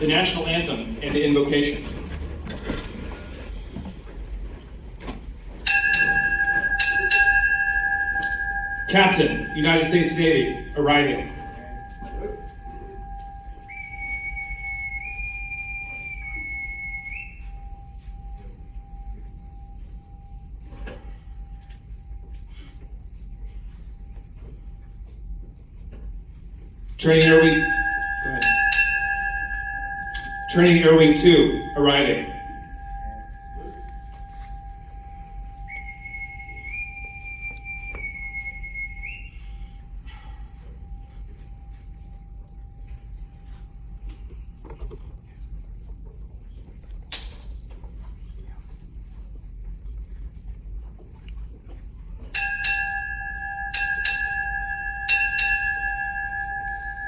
the national anthem and the invocation. Captain, United States Navy, arriving. Training Air Wing, go ahead. Training Air Wing 2, arriving.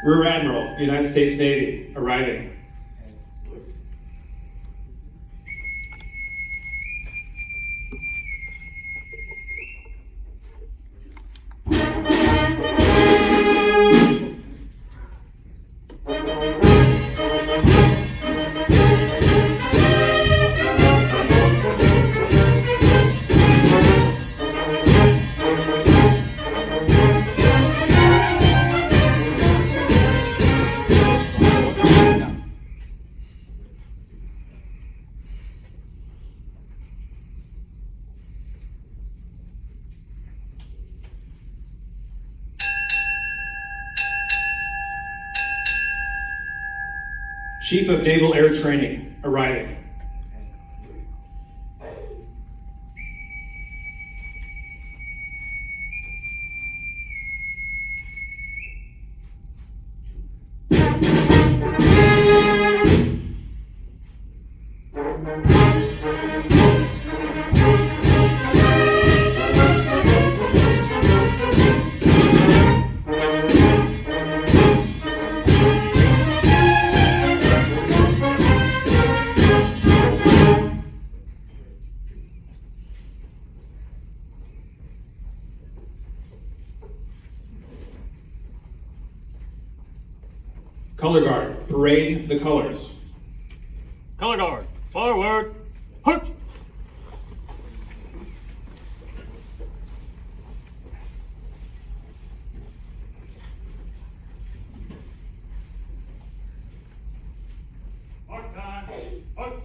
Rear Admiral, United States Navy, arriving. Chief of Naval Air Training, arriving. Color Guard, parade the colors. Color Guard, forward. Hut! Mark time. Hut!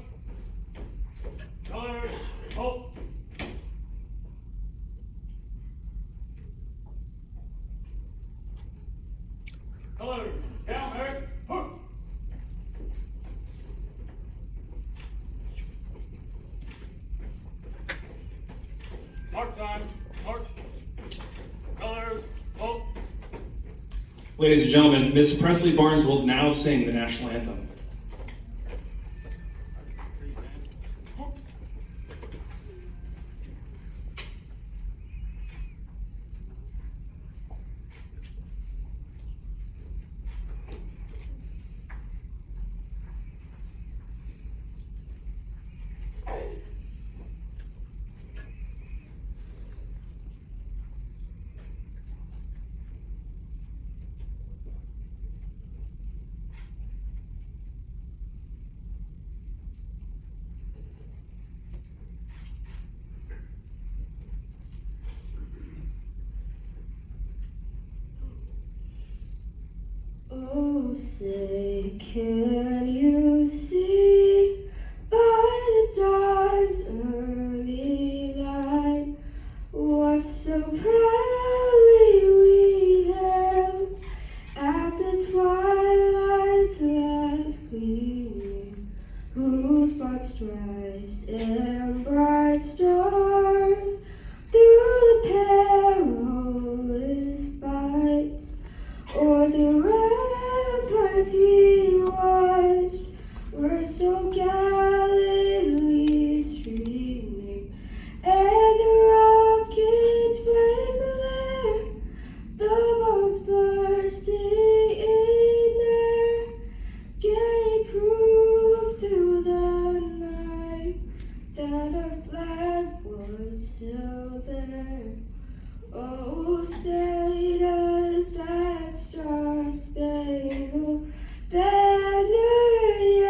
Colors, halt! Colors, down there. Hut! Mark time. March. Colors. Halt. Ladies and gentlemen, Ms. Presley Barnes will now sing the national anthem. Oh, say, can you see by the dawn's early light what so proudly we hailed at the twilight's last gleaming, whose broad stripes and bright stars through the perilous fights o'er the ramparts we watched were so gallantly streaming, and the rockets' bright glare, the bombs bursting in air, gave proof through the night that our flag was still there. Oh, say does that star-spangled banner yet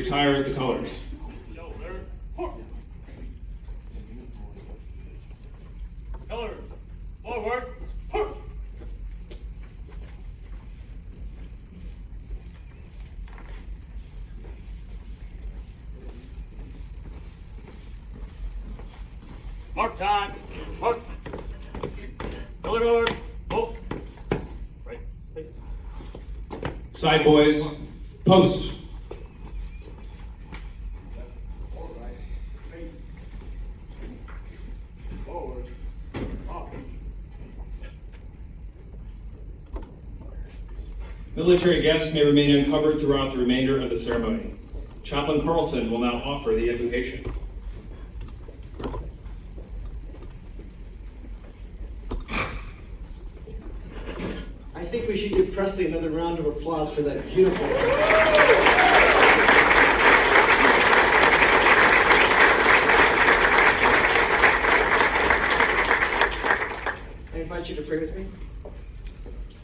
retire the colors. Shoulder. Hook. Colors. Forward. Hook. Mark time. Mark. Color guard. Hook. Right. Face. Side boys, post. Forward. Up. Military guests may remain uncovered throughout the remainder of the ceremony. Chaplain Carlson will now offer the invocation. I think we should give Presley another round of applause for that beautiful. I invite you to pray with me.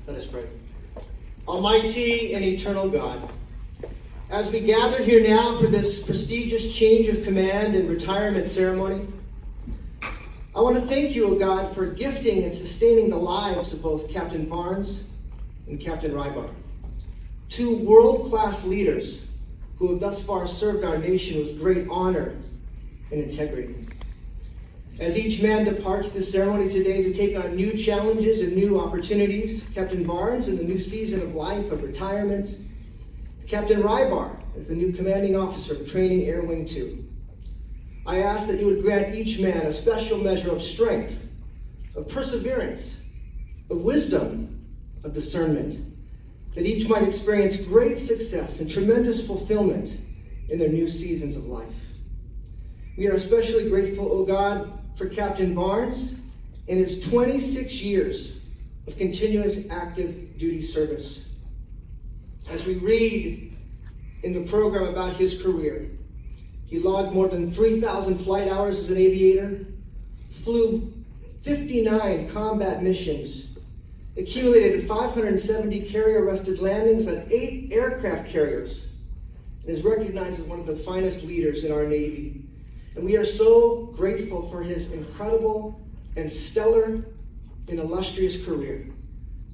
Let us pray. Almighty and eternal God, as we gather here now for this prestigious change of command and retirement ceremony, I want to thank you, O God, for gifting and sustaining the lives of both Captain Barnes and Captain Rybar, two world-class leaders who have thus far served our nation with great honor and integrity. As each man departs this ceremony today to take on new challenges and new opportunities, Captain Barnes in the new season of life of retirement, Captain Rybar as the new commanding officer of Training Air Wing 2. I ask that you would grant each man a special measure of strength, of perseverance, of wisdom, of discernment, that each might experience great success and tremendous fulfillment in their new seasons of life. We are especially grateful, O God, for Captain Barnes and his 26 years of continuous active duty service. As we read in the program about his career, he logged more than 3,000 flight hours as an aviator, flew 59 combat missions, accumulated 570 carrier-arrested landings on 8 aircraft carriers, and is recognized as one of the finest leaders in our Navy. And we are so grateful for his incredible and stellar and illustrious career.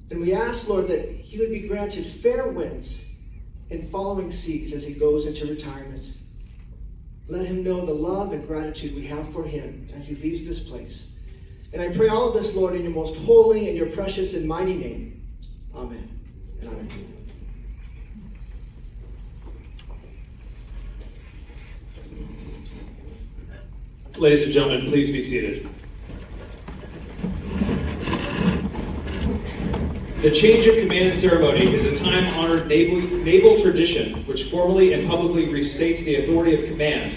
And we ask, Lord, that he would be granted fair winds in following seas as he goes into retirement. Let him know the love and gratitude we have for him as he leaves this place. And I pray all of this, Lord, in your most holy and your precious and mighty name. Amen and amen. Ladies and gentlemen, please be seated. The change of command ceremony is a time-honored naval tradition which formally and publicly restates the authority of command.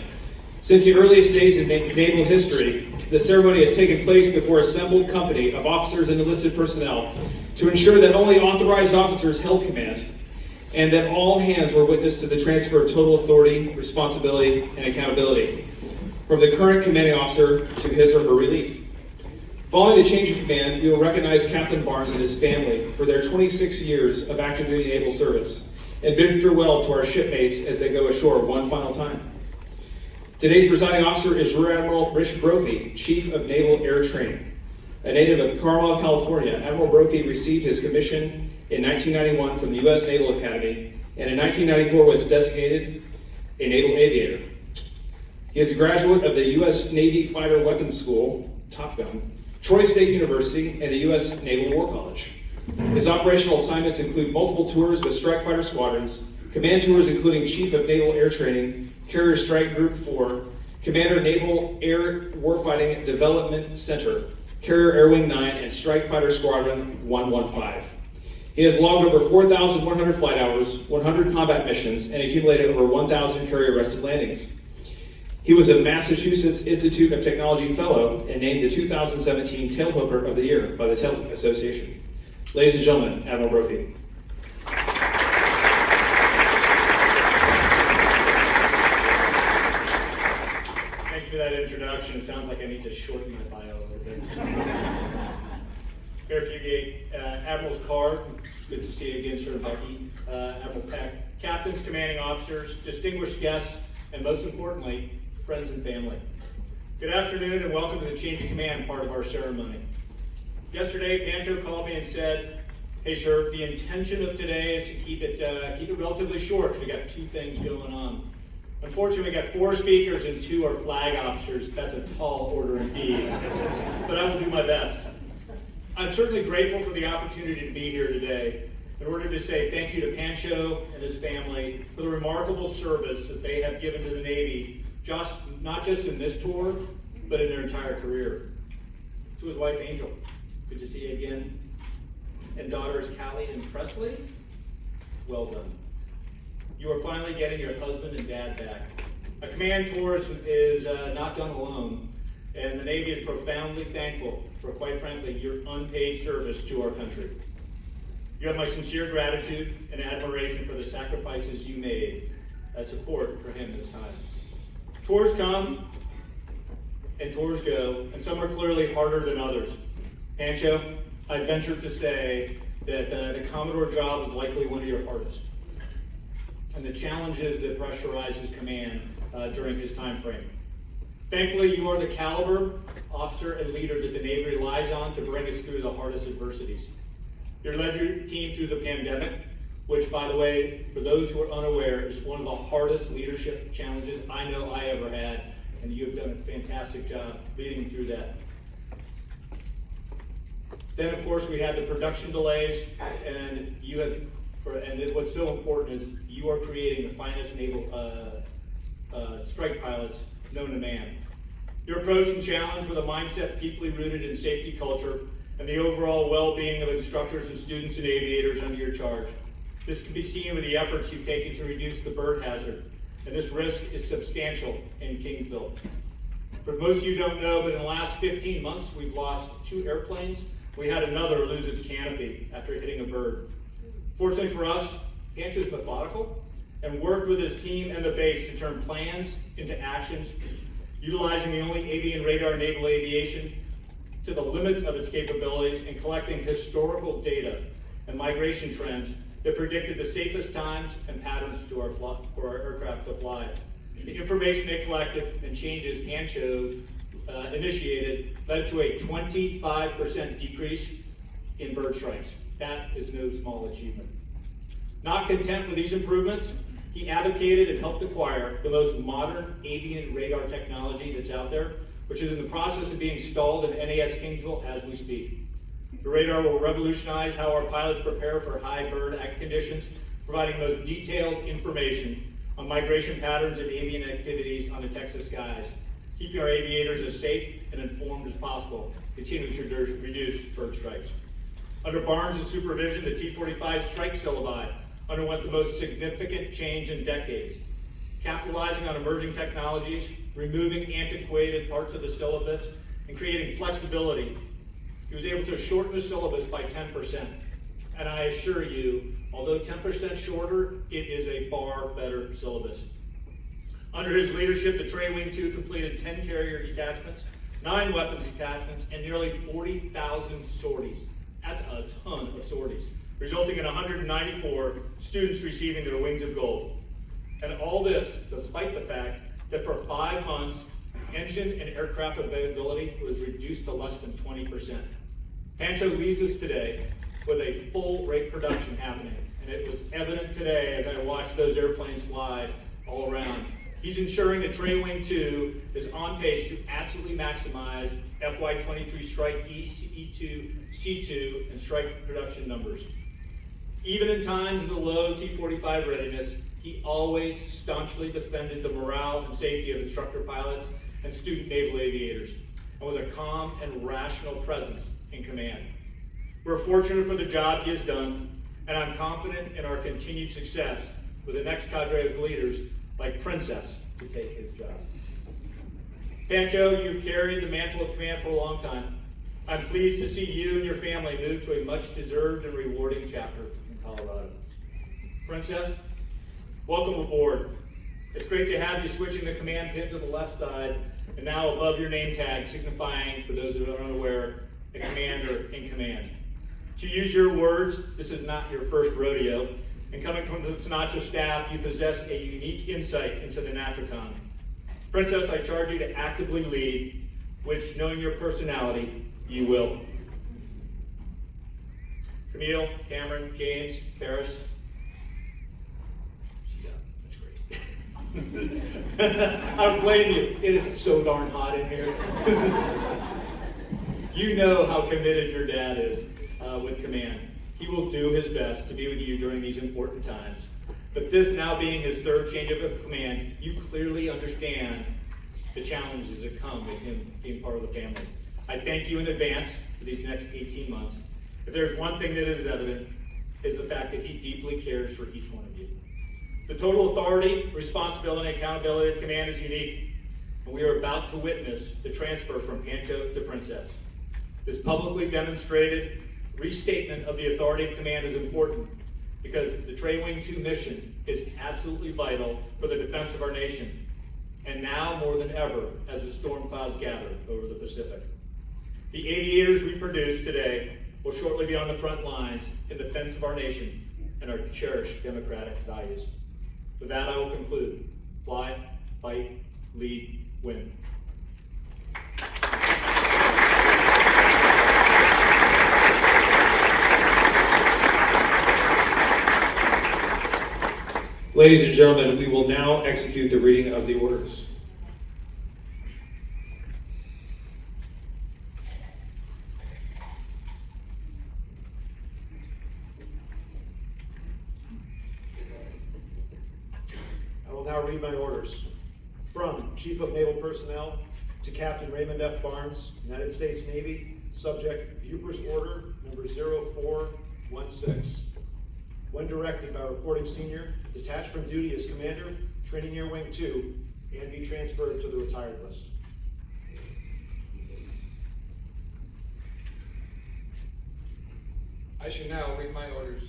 Since the earliest days in naval history, the ceremony has taken place before an assembled company of officers and enlisted personnel to ensure that only authorized officers held command and that all hands were witness to the transfer of total authority, responsibility, and accountability from the current commanding officer to his or her relief. Following the change of command, we will recognize Captain Barnes and his family for their 26 years of active duty naval service and bid farewell to our shipmates as they go ashore one final time. Today's presiding officer is Rear Admiral Rich Brophy, Chief of Naval Air Training. A native of Carmel, California, Admiral Brophy received his commission in 1991 from the U.S. Naval Academy, and in 1994 was designated a naval aviator. He is a graduate of the U.S. Navy Fighter Weapons School, Top Gun, Troy State University, and the U.S. Naval War College. His operational assignments include multiple tours with strike fighter squadrons, command tours including Chief of Naval Air Training, Carrier Strike Group 4, Commander Naval Air Warfighting Development Center, Carrier Air Wing 9, and Strike Fighter Squadron 115. He has logged over 4,100 flight hours, 100 combat missions, and accumulated over 1,000 carrier-arrested landings. He was a Massachusetts Institute of Technology Fellow and named the 2017 Tailhooker of the Year by the Tail Association. Ladies and gentlemen, Admiral Brophy. Thank you for that introduction. It sounds like I need to shorten my bio a little bit. Air Fugate, Admiral's Carr, good to see you again, Sir Bucky. Admiral Peck, captains, commanding officers, distinguished guests, and most importantly, friends and family. Good afternoon and welcome to the change of command part of our ceremony. Yesterday, Pancho called me and said, "Hey sir, the intention of today is to keep it relatively short because we got two things going on. Unfortunately, we got 4 speakers and 2 are flag officers. That's a tall order indeed, but I will do my best. I'm certainly grateful for the opportunity to be here today in order to say thank you to Pancho and his family for the remarkable service that they have given to the Navy, not just in this tour, but in their entire career. To his wife, Angel, good to see you again. And daughters, Callie and Presley, well done. You are finally getting your husband and dad back. A command tour is not done alone, and the Navy is profoundly thankful for, quite frankly, your unpaid service to our country. You have my sincere gratitude and admiration for the sacrifices you made as support for him this time. Tours come and tours go, and some are clearly harder than others. Pancho, I venture to say that the Commodore job is likely one of your hardest, and the challenges that pressurize his command during his time frame. Thankfully, you are the caliber, officer, and leader that the Navy relies on to bring us through the hardest adversities. You led your team through the pandemic, which, by the way, for those who are unaware, is one of the hardest leadership challenges I know I ever had, and you have done a fantastic job leading through that. Then, of course, we had the production delays, and what's so important is you are creating the finest naval strike pilots known to man. Your approach and challenge with a mindset deeply rooted in safety culture and the overall well-being of instructors and students and aviators under your charge. This can be seen with the efforts you've taken to reduce the bird hazard, and this risk is substantial in Kingsville. For most of you don't know, but in the last 15 months, we've lost 2 airplanes. We had another lose its canopy after hitting a bird. Fortunately for us, Pancho is methodical and worked with his team and the base to turn plans into actions, utilizing the only avian radar in naval aviation to the limits of its capabilities and collecting historical data and migration trends that predicted the safest times and patterns for our aircraft to fly. The information they collected and changes Pancho initiated led to a 25% decrease in bird strikes. That is no small achievement. Not content with these improvements, he advocated and helped acquire the most modern avian radar technology that's out there, which is in the process of being installed in NAS Kingsville as we speak. The radar will revolutionize how our pilots prepare for high bird conditions, providing the most detailed information on migration patterns and avian activities on the Texas skies, keeping our aviators as safe and informed as possible, continuing to reduce bird strikes. Under Barnes' supervision, the T-45 strike syllabi underwent the most significant change in decades, capitalizing on emerging technologies, removing antiquated parts of the syllabus, and creating flexibility. He was able to shorten the syllabus by 10%. And I assure you, although 10% shorter, it is a far better syllabus. Under his leadership, the Trey Wing 2 completed 10 carrier detachments, 9 weapons detachments, and nearly 40,000 sorties. That's a ton of sorties, resulting in 194 students receiving their wings of gold. And all this, despite the fact that for 5 months, engine and aircraft availability was reduced to less than 20%. Pancho leaves us today with a full rate production happening, and it was evident today as I watched those airplanes fly all around. He's ensuring that Trey Wing 2 is on pace to absolutely maximize FY23 Strike E, E2, C2, and Strike production numbers. Even in times of the low T-45 readiness, he always staunchly defended the morale and safety of instructor pilots and student naval aviators, and was a calm and rational presence in command. We're fortunate for the job he has done, and I'm confident in our continued success with the next cadre of leaders like Princess to take his job. Pancho, you've carried the mantle of command for a long time. I'm pleased to see you and your family move to a much-deserved and rewarding chapter in Colorado. Princess, welcome aboard. It's great to have you switching the command pin to the left side, and now above your name tag, signifying, for those who are unaware, a commander in command. To use your words, this is not your first rodeo. And coming from the Sinatra staff, you possess a unique insight into the Natricon. Princess, I charge you to actively lead, which, knowing your personality, you will. Camille, Cameron, James, Paris. She's out. That's great. I don't blame you. It is so darn hot in here. You know how committed your dad is with command. He will do his best to be with you during these important times. But this now being his third change of command, you clearly understand the challenges that come with him being part of the family. I thank you in advance for these next 18 months. If there's one thing that is evident, is the fact that he deeply cares for each one of you. The total authority, responsibility, and accountability of command is unique, and we are about to witness the transfer from Pancho to Princess. This publicly demonstrated restatement of the authority of command is important because the Trade Wing 2 mission is absolutely vital for the defense of our nation, and now more than ever as the storm clouds gather over the Pacific. The aviators we produce today will shortly be on the front lines in defense of our nation and our cherished democratic values. With that, I will conclude. Fly, fight, lead, win. Ladies and gentlemen, we will now execute the reading of the orders. I will now read my orders. From Chief of Naval Personnel to Captain Raymond F. Barnes, United States Navy, subject Buper's Order number 0416. When directed by reporting senior, detach from duty as Commander, Training Air Wing 2, and be transferred to the retired list. I shall now read my orders.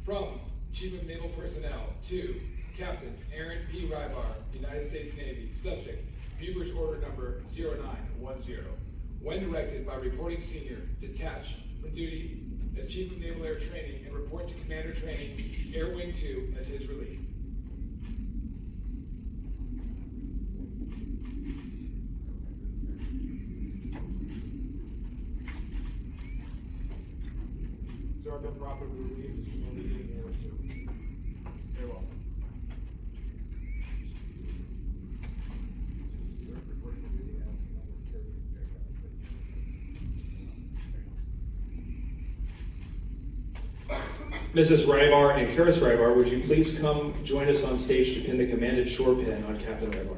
From Chief of Naval Personnel to Captain Aaron P. Rybar, United States Navy, subject Buper's Order number 0910. When directed by reporting senior, detach from duty as Chief of Naval Air Training and report to Commander Training, Air Wing 2 as his relief. Sir, I've been properly relieved as Commander Training Air Wing 2. Very well. Mrs. Rybar and Karis Rybar, would you please come join us on stage to pin the commanded shore pin on Captain Rybar?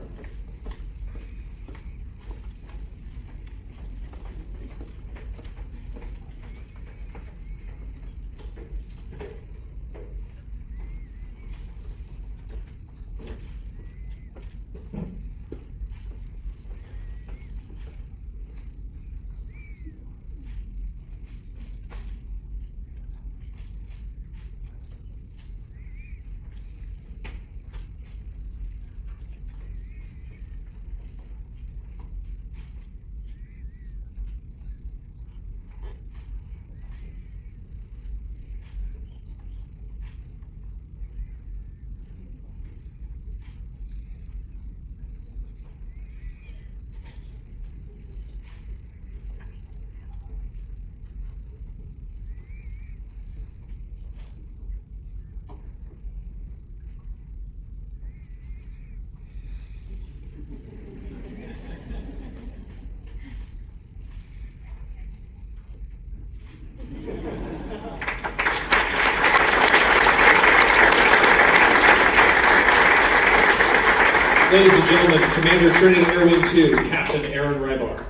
Ladies and gentlemen, Commander Training Air Wing 2, Captain Aaron Rybar.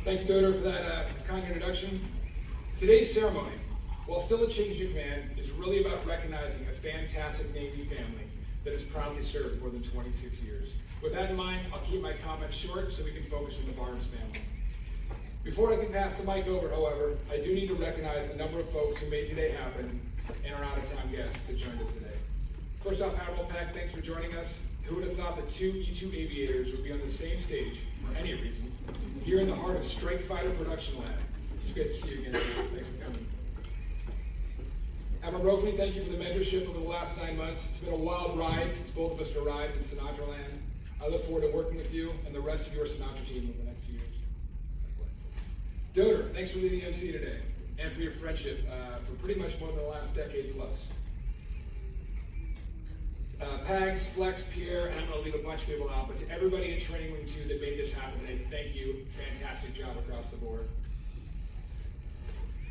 Thanks, Doder, for that kind introduction. Today's ceremony, while still a change in command, is really about recognizing a fantastic Navy family that has proudly served more than 26 years. With that in mind, I'll keep my comments short so we can focus on the Barnes family. Before I can pass the mic over, however, I do need to recognize a number of folks who made today happen and are out-of-town guests that joined us today. First off, Admiral Peck, thanks for joining us. Who would have thought that two E-2 aviators would be on the same stage, for any reason, here in the heart of Strike Fighter Production Lab. It's great to see you again. Thanks for coming. Admiral Brophy, thank you for the mentorship over the last 9 months. It's been a wild ride since both of us arrived in Sinatra land. I look forward to working with you and the rest of your Sinatra team over the next few years. Doder, thanks for leading MC today and for your friendship for pretty much more than the last decade plus. Pags, Flex, Pierre, and I'm going to leave a bunch of people out, but to everybody in Training Wing 2 that made this happen today, thank you. Fantastic job across the board.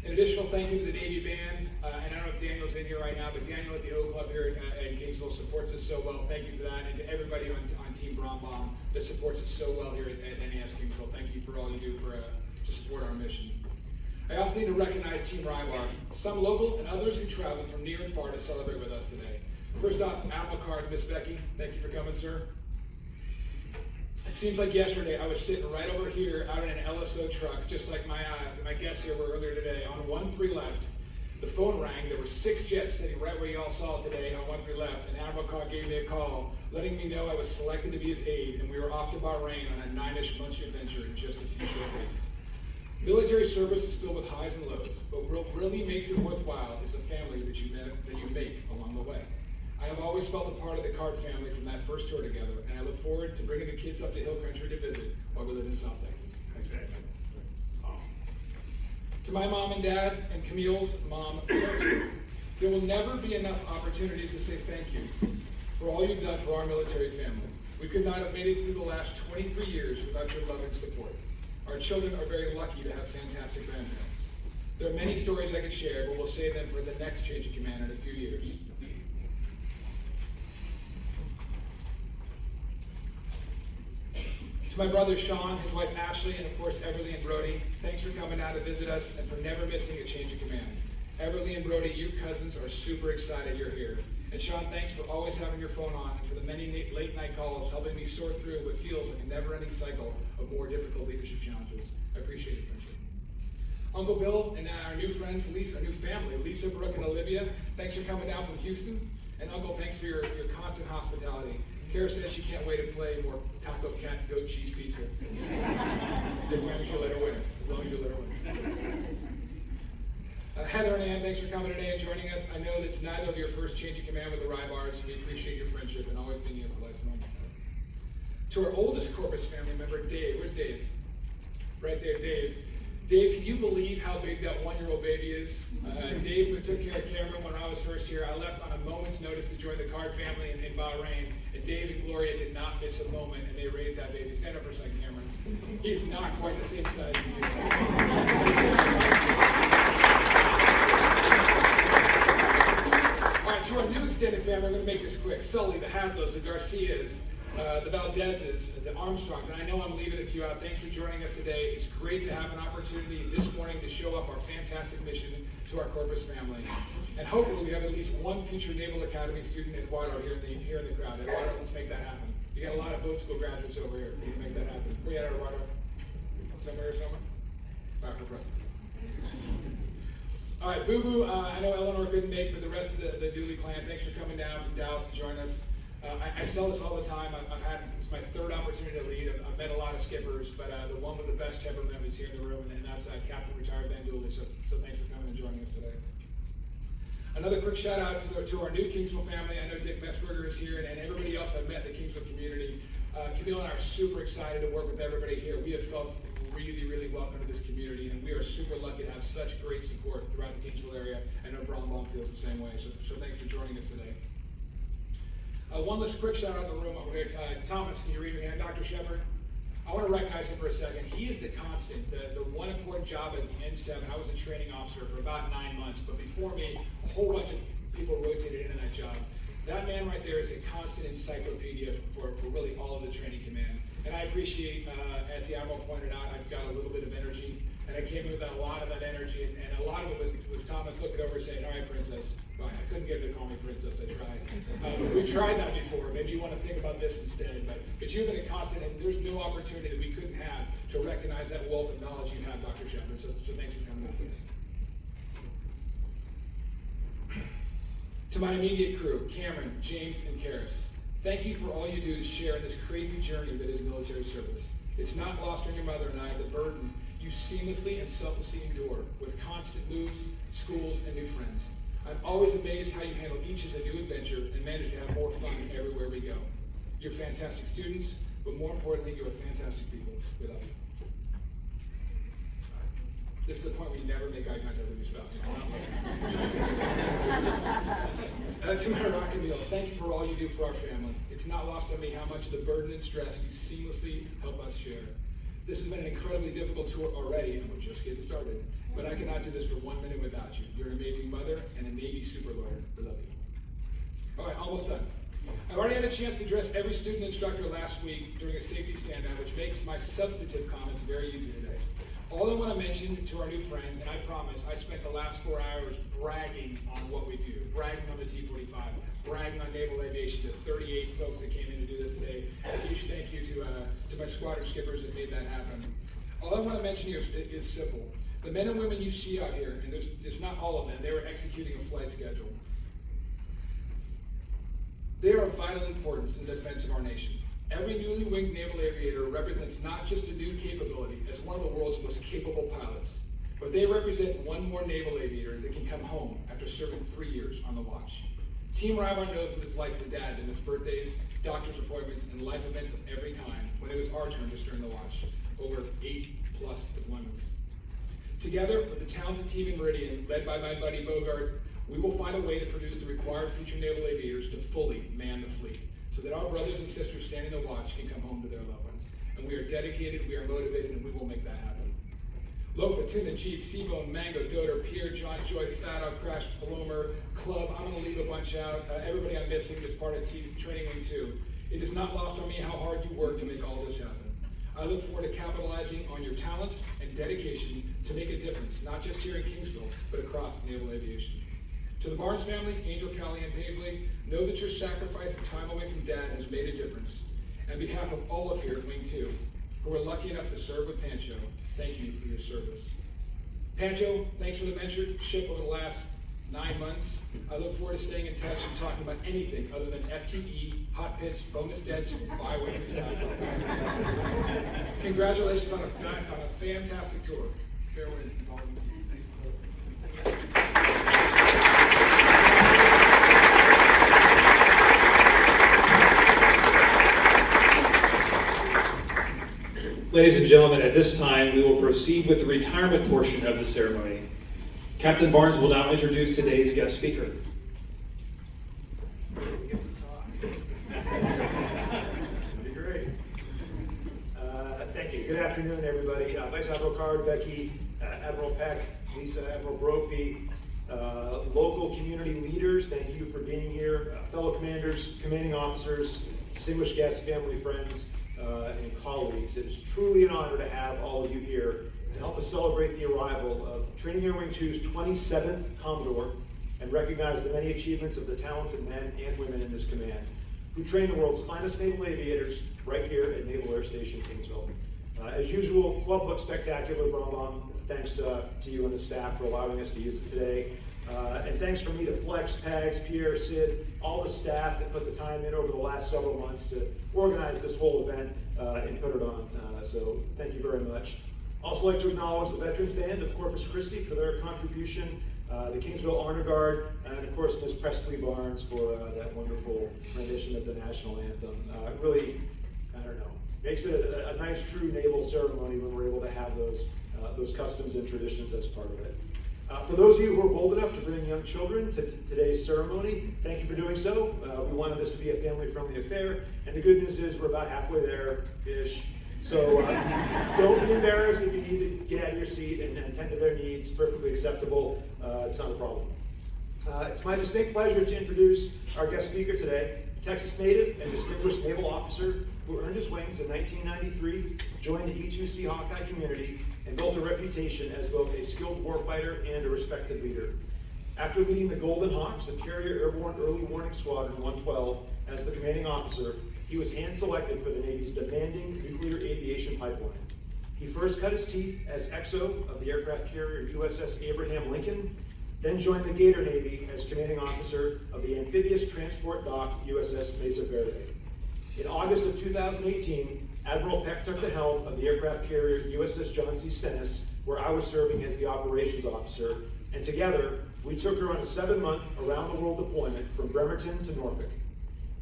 An additional thank you to the Navy Band, and I don't know if Daniel's in here right now, but Daniel at the O Club here in Kingsville supports us so well. Thank you for that, and to everybody on Team Brombaum that supports us so well here at NAS Kingsville. Thank you for all you do to support our mission. I also need to recognize Team Rybar, some local and others who traveled from near and far to celebrate with us today. First off, Admiral Card, Miss Becky, thank you for coming, sir. It seems like yesterday I was sitting right over here out in an LSO truck, just like my guests here were earlier today, on 1-3 left. The phone rang. There were 6 jets sitting right where you all saw it today on 1-3 left, and Admiral Card gave me a call, letting me know I was selected to be his aide, and we were off to Bahrain on a 9-ish month adventure in just a few short days. Military service is filled with highs and lows, but what really makes it worthwhile is the family that you make along the way. I have always felt a part of the Card family from that first tour together, and I look forward to bringing the kids up to Hill Country to visit while we live in South Texas. Thanks for having me. Awesome. To my mom and dad, and Camille's mom, Tony, there will never be enough opportunities to say thank you for all you've done for our military family. We could not have made it through the last 23 years without your love and support. Our children are very lucky to have fantastic grandparents. There are many stories I could share, but we'll save them for the next change of command in a few years. To my brothers Sean, his wife Ashley, and of course Everly and Brody, thanks for coming out to visit us and for never missing a change of command. Everly and Brody, you cousins are super excited you're here. And Sean, thanks for always having your phone on and for the many late night calls helping me sort through what feels like a never-ending cycle of more difficult leadership challenges. I appreciate your friendship. Uncle Bill and our new friends, Lisa, our new family, Lisa, Brooke, and Olivia, thanks for coming down from Houston. And Uncle, thanks for your constant hospitality. Kara says she can't wait to play more Taco Cat Goat Cheese Pizza. As long as you let her win. As long as you let her win. Heather and Ann, thanks for coming today and joining us. I know that's neither of your first change of command with the Rybars, and we appreciate your friendship and always being here for life's moments. To our oldest Corpus family member, Dave. Where's Dave? Right there, Dave. Dave, can you believe how big that 1-year-old baby is? Dave took care of Cameron when I was first here. I left on a moment's notice to join the Card family in Bahrain, and Dave and Gloria did not miss a moment, and they raised that baby. Stand up for a second, Cameron. He's not quite the same size as you. All right, to our new extended family, I'm going to make this quick. Sully, the Hadlows, the Garcias, the Valdezes, the Armstrongs, and I know I'm leaving a few out. Thanks for joining us today. It's great to have an opportunity this morning to show up our fantastic mission to our Corpus family. And hopefully we have at least one future Naval Academy student at Eduardo here in the crowd. Eduardo, let's make that happen. You got a lot of boat school graduates over here. We can make that happen. Where you at, Eduardo? Somewhere or somewhere? All right, we're present. All right, Boo Boo, I know Eleanor couldn't make, but the rest of the Dooley clan, thanks for coming down from Dallas to join us. I sell this all the time. It's my third opportunity to lead. I've met a lot of skippers, but the one with the best temperament is here in the room, and that's Captain Retired Ben Dooley. So thanks for coming and joining us today. Another quick shout out to our new Kingsville family. I know Dick Messberger is here, and everybody else I've met in the Kingsville community. Camille and I are super excited to work with everybody here. We have felt really, really welcome to this community, and we are super lucky to have such great support throughout the Kingsville area. I know Brombaum feels the same way, so thanks for joining us today. One last quick shout out in the room over here. Thomas, can you read your hand? Dr. Shepard? I want to recognize him for a second. He is the constant, the one important job as the N7. I was a training officer for about 9 months, but before me, a whole bunch of people rotated into that job. That man right there is a constant encyclopedia for really all of the training command. And I appreciate, as the Admiral pointed out, I've got a little bit of energy, and I came in with a lot of that energy, and a lot of it was Thomas looking over and saying, all right, Princess. Fine, I couldn't get her to call me Princess, I tried. We tried that before. Maybe you want to think about this instead. But you've been a constant, and there's no opportunity that we couldn't have to recognize that wealth of knowledge you have, Dr. Shepard. So thanks for coming out today. To my immediate crew, Cameron, James, and Karis, thank you for all you do to share in this crazy journey that is military service. It's not lost on your mother and I the burden you seamlessly and selflessly endure with constant moves, schools, and new friends. I'm always amazed how you handle each as a new adventure and manage to have more fun everywhere we go. You're fantastic students, but more importantly, you're fantastic people. We love you. This is the point where you never make eye contact with your spouse. To my rock and meal, thank you for all you do for our family. It's not lost on me how much of the burden and stress you seamlessly help us share. This has been an incredibly difficult tour already, and we're just getting started. But I cannot do this for 1 minute without you. You're an amazing mother and a Navy super lawyer. We love you. All right, almost done. I already had a chance to address every student instructor last week during a safety stand-down, which makes my substantive comments very easy today. All I want to mention to our new friends, and I promise, I spent the last 4 hours bragging on what we do, bragging on the T-45, bragging on naval aviation, the 38 folks that came in to do this today. A huge thank you to my squadron skippers that made that happen. All I want to mention here is simple. The men and women you see out here, and there's not all of them, they were executing a flight schedule. They are of vital importance in the defense of our nation. Every newly winged naval aviator represents not just a new capability as one of the world's most capable pilots, but they represent one more naval aviator that can come home after serving 3 years on the watch. Team Rybar knows what it's like for Dad to miss birthdays, doctor's appointments, and life events of every kind when it was our turn to stern the watch, over 8+ deployments. Together with the talented team in Meridian, led by my buddy Bogart, we will find a way to produce the required future naval aviators to fully man the fleet, so that our brothers and sisters standing the watch can come home to their loved ones. And we are dedicated, we are motivated, and we will make that happen. Lofa, Tuna, Jeep, Seabone, Mango, Doder, Pierre, John, Joy, Fat Out, Crash, Palomer, Club, I'm going to leave a bunch out. Everybody I'm missing is part of Training Wing 2. It is not lost on me how hard you work to make all this happen. I look forward to capitalizing on your talents and dedication to make a difference, not just here in Kingsville, but across naval aviation. To the Barnes family, Angel, Callie, and Paisley, know that your sacrifice of time away from Dad has made a difference. On behalf of all of here at Wing 2, who are lucky enough to serve with Pancho, thank you for your service. Pancho, thanks for the mentorship over the last 9 months. I look forward to staying in touch and talking about anything other than FTE, hot pits, bonus deads, byway, and staff. Congratulations on a fantastic tour. Fair winds. Ladies and gentlemen, at this time, we will proceed with the retirement portion of the ceremony. Captain Barnes will now introduce today's guest speaker. Great. Thank you. Good afternoon, everybody. Vice Admiral Card, Becky, Admiral Peck, Lisa, Admiral Brophy, local community leaders, thank you for being here. Fellow commanders, commanding officers, distinguished guests, family, friends, and colleagues. It is truly an honor to have all of you here to help us celebrate the arrival of Training Air Wing 2's 27th Commodore and recognize the many achievements of the talented men and women in this command who train the world's finest naval aviators right here at Naval Air Station Kingsville. As usual, Club looks spectacular, Brom. Thanks to you and the staff for allowing us to use it today. And thanks from me to Flex, Pags, Pierre, Sid, all the staff that put the time in over the last several months to organize this whole event and put it on. So thank you very much. Also like to acknowledge the Veterans Band of Corpus Christi for their contribution, the Kingsville Honor Guard, and of course Ms. Presley Barnes for that wonderful rendition of the national anthem. Really, I don't know, makes it a nice true naval ceremony when we're able to have those customs and traditions as part of it. For those of you who are bold enough to bring young children to today's ceremony, thank you for doing so. We wanted this to be a family-friendly affair, and the good news is we're about halfway there-ish. So don't be embarrassed if you need to get out of your seat and attend to their needs. Perfectly acceptable. It's not a problem. It's my distinct pleasure to introduce our guest speaker today, a Texas native and distinguished naval officer who earned his wings in 1993, joined the E2C Hawkeye community, and built a reputation as both a skilled warfighter and a respected leader. After leading the Golden Hawks of Carrier Airborne Early Warning Squadron 112 as the commanding officer, he was hand-selected for the Navy's demanding nuclear aviation pipeline. He first cut his teeth as XO of the aircraft carrier USS Abraham Lincoln, then joined the Gator Navy as commanding officer of the amphibious transport dock USS Mesa Verde. In August of 2018, Admiral Peck took the helm of the aircraft carrier USS John C. Stennis, where I was serving as the operations officer, and together, we took her on a 7-month around-the-world deployment from Bremerton to Norfolk.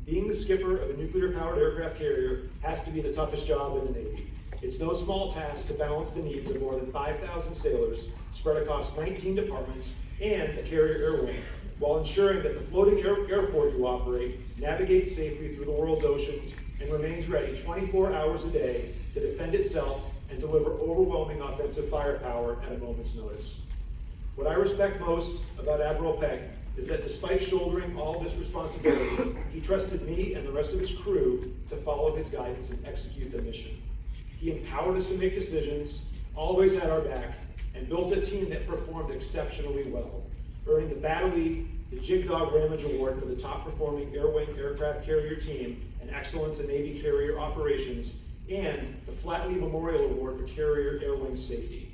Being the skipper of a nuclear-powered aircraft carrier has to be the toughest job in the Navy. It's no small task to balance the needs of more than 5,000 sailors spread across 19 departments and a carrier air wing, while ensuring that the floating airport you operate navigates safely through the world's oceans and remains ready 24 hours a day to defend itself and deliver overwhelming offensive firepower at a moment's notice. What I respect most about Admiral Peck is that despite shouldering all this responsibility, he trusted me and the rest of his crew to follow his guidance and execute the mission. He empowered us to make decisions, always had our back, and built a team that performed exceptionally well, earning the Battle E, the Jig Dog Ramage Award for the top performing air wing aircraft carrier team and excellence in Navy carrier operations, and the Flatley Memorial Award for carrier air wing safety.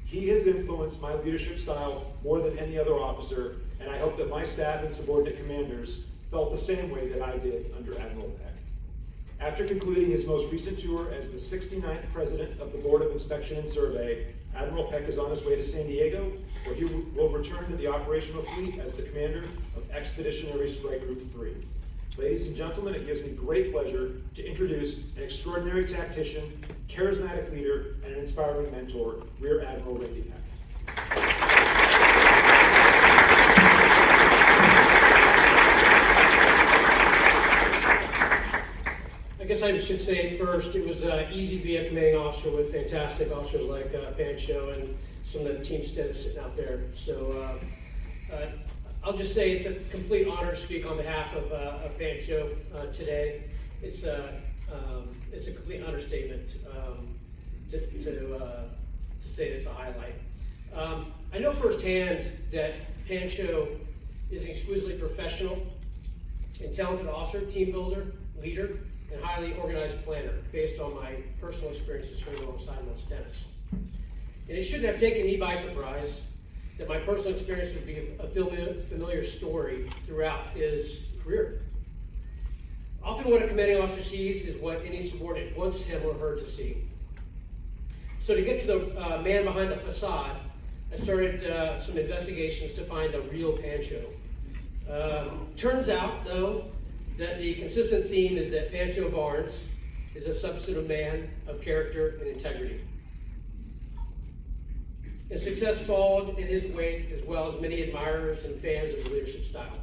He has influenced my leadership style more than any other officer, and I hope that my staff and subordinate commanders felt the same way that I did under Admiral Peck. After concluding his most recent tour as the 69th President of the Board of Inspection and Survey, Admiral Peck is on his way to San Diego, where he will return to the operational fleet as the commander of Expeditionary Strike Group 3. Ladies and gentlemen, it gives me great pleasure to introduce an extraordinary tactician, charismatic leader, and an inspiring mentor, Rear Admiral Randy Peck. I guess I should say first, it was easy to be a commanding officer with fantastic officers like Pancho and some of the team status sitting out there. So I'll just say it's a complete honor to speak on behalf of Pancho today. It's a complete understatement to say it's a highlight. I know firsthand that Pancho is an exquisitely professional and talented officer, team builder, leader, and highly organized planner, based on my personal experiences serving alongside him on Stennis. And it shouldn't have taken me by surprise that my personal experience would be a familiar story throughout his career. Often what a commanding officer sees is what any subordinate wants him or her to see. So to get to the man behind the facade, I started some investigations to find the real Pancho. Turns out, though, that the consistent theme is that Pancho Barnes is a substantive man of character and integrity. And success followed in his wake, as well as many admirers and fans of his leadership style.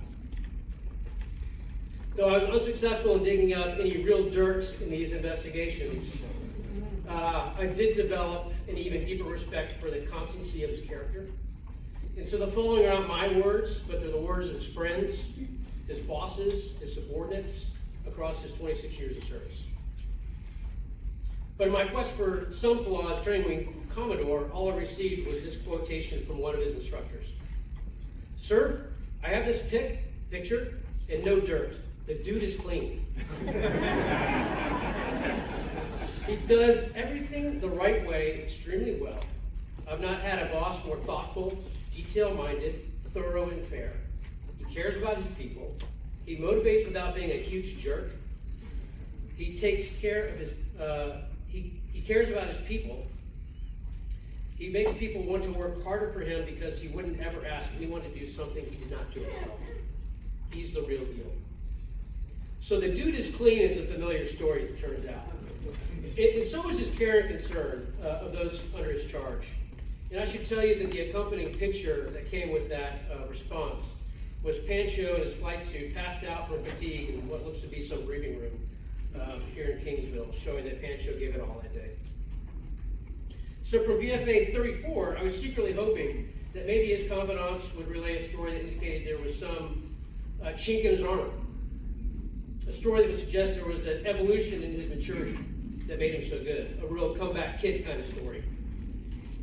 Though I was unsuccessful in digging up any real dirt in these investigations, I did develop an even deeper respect for the constancy of his character. And so the following are not my words, but they're the words of his friends, his bosses, his subordinates, across his 26 years of service. But in my quest for some flaws, training wing Commodore, all I received was this quotation from one of his instructors. "Sir, I have this picture and no dirt. The dude is clean." He does everything the right way extremely well. I've not had a boss more thoughtful, detail-minded, thorough, and fair. He cares about his people. He motivates without being a huge jerk. He takes care of his, he cares about his people. He makes people want to work harder for him because he wouldn't ever ask anyone to do something he did not do himself. He's the real deal. So the dude is clean is a familiar story, as it turns out. And so is his care and concern of those under his charge. And I should tell you that the accompanying picture that came with that response was Pancho in his flight suit, passed out from fatigue in what looks to be some briefing room here in Kingsville, showing that Pancho gave it all that day. So from VFA 34, I was secretly hoping that maybe his confidants would relay a story that indicated there was some chink in his armor. A story that would suggest there was an evolution in his maturity that made him so good. A real comeback kid kind of story.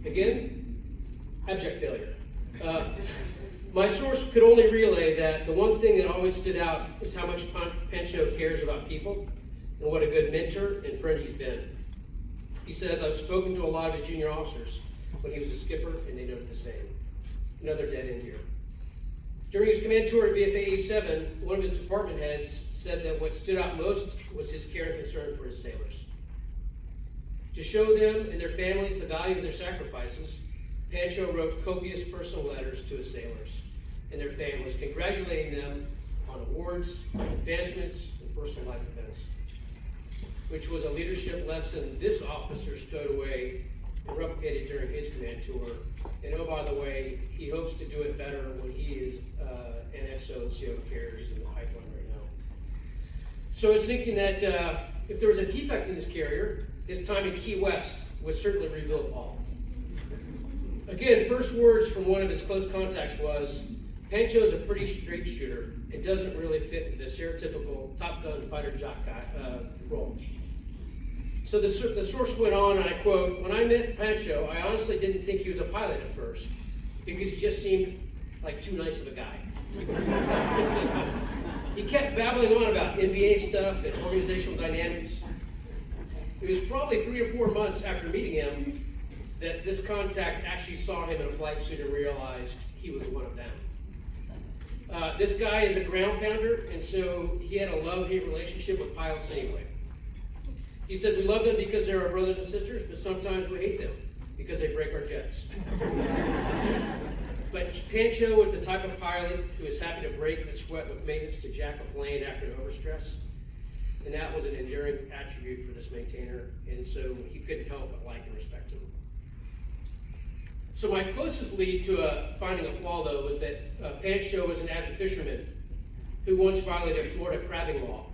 Again, abject failure. My source could only relay that the one thing that always stood out is how much Pancho cares about people and what a good mentor and friend he's been. He says, "I've spoken to a lot of his junior officers when he was a skipper, and they noted the same." Another dead end here. During his command tour at VFA 87, one of his department heads said that what stood out most was his care and concern for his sailors. To show them and their families the value of their sacrifices, Pancho wrote copious personal letters to his sailors and their families, congratulating them on awards, advancements, and personal life events, which was a leadership lesson this officer stowed away and replicated during his command tour. And oh, by the way, he hopes to do it better when he is an XO and CO carrier in the pipeline right now. So I was thinking that if there was a defect in this carrier, his time in Key West would certainly rebuild all. Again, first words from one of his close contacts was, Pancho's a pretty straight shooter. It doesn't really fit the stereotypical Top Gun fighter jock guy, role. So the source went on, and I quote, when I met Pancho, I honestly didn't think he was a pilot at first, because he just seemed like too nice of a guy. He kept babbling on about NBA stuff and organizational dynamics. It was probably 3 or 4 months after meeting him that this contact actually saw him in a flight suit and realized he was one of them. This guy is a ground pounder, and so he had a love-hate relationship with pilots anyway. He said, we love them because they're our brothers and sisters, but sometimes we hate them because they break our jets. But Pancho was the type of pilot who was happy to break the sweat with maintenance to jack a plane after overstress. And that was an enduring attribute for this maintainer, and so he couldn't help but like and respect him. So my closest lead to finding a flaw, though, was that Pancho was an avid fisherman who once violated Florida crabbing law.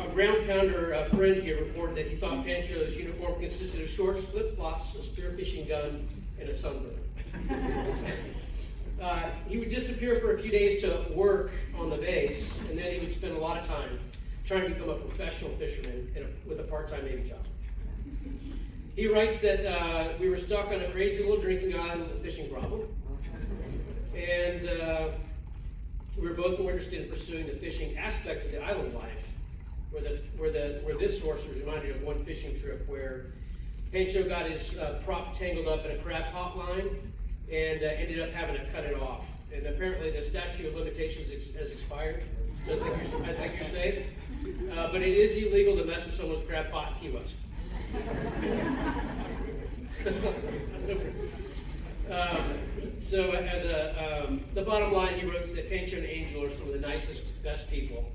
A ground pounder friend here reported that he thought Pancho's uniform consisted of shorts, flip-flops, a spearfishing gun, and a sunburn. He would disappear for a few days to work on the base, and then he would spend a lot of time trying to become a professional fisherman with a part-time Navy job. He writes that we were stuck on a crazy little drinking island with a fishing problem, and we were both more interested in pursuing the fishing aspect of the island life, where this source was reminded of one fishing trip where Pancho got his prop tangled up in a crab pot line and ended up having to cut it off. And apparently the statute of limitations has expired, so I think you're safe. But it is illegal to mess with someone's crab pot in Key West. So as the bottom line, he wrote that Pancho and Angel are some of the nicest, best people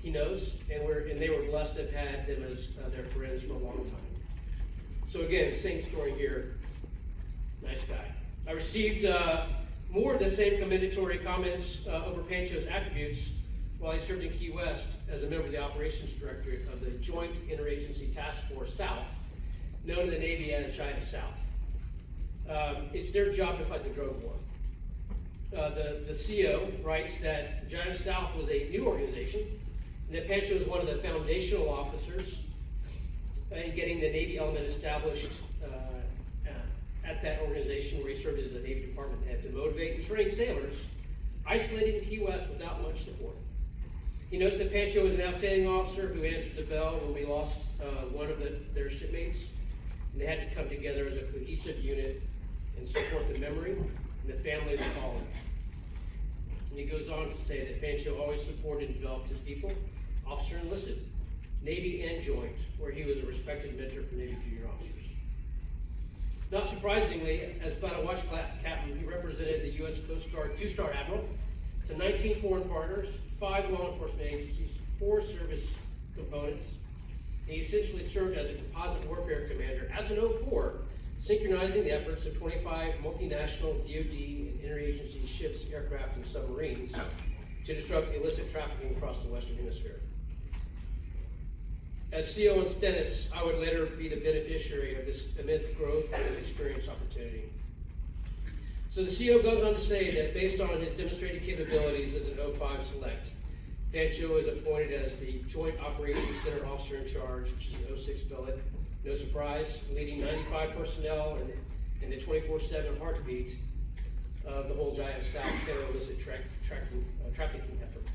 he knows, and they were blessed to have had them as their friends for a long time. So again, same story here. Nice guy. I received more of the same commendatory comments over Pancho's attributes while he served in Key West as a member of the Operations Directorate of the Joint Interagency Task Force South, known in the Navy as Giant South. It's their job to fight the drug war. The CO writes that Giant South was a new organization, and that Pancho was one of the foundational officers in getting the Navy element established at that organization where he served as a Navy Department head to motivate and train sailors isolated in Key West without much support. He notes that Pancho was an outstanding officer who answered the bell when we lost one of their shipmates, and they had to come together as a cohesive unit and support the memory and the family of the fallen. And he goes on to say that Pancho always supported and developed his people, officer enlisted, Navy and Joint, where he was a respected mentor for Navy junior officers. Not surprisingly, as Battle Watch Captain, he represented the U.S. Coast Guard 2-star Admiral to 19 foreign partners, 5 law enforcement agencies, 4 service components. And he essentially served as a composite warfare commander as an 04, synchronizing the efforts of 25 multinational DoD and interagency ships, aircraft, and submarines to disrupt illicit trafficking across the Western Hemisphere. As CO in Stennis, I would later be the beneficiary of this immense growth and experience opportunity. So the CO goes on to say that based on his demonstrated capabilities as an 05 select, Pancho is appointed as the Joint Operations Center Officer in Charge, which is an 06 billet. No surprise, leading 95 personnel and the 24/7 heartbeat of the whole Giant South illicit trafficking effort.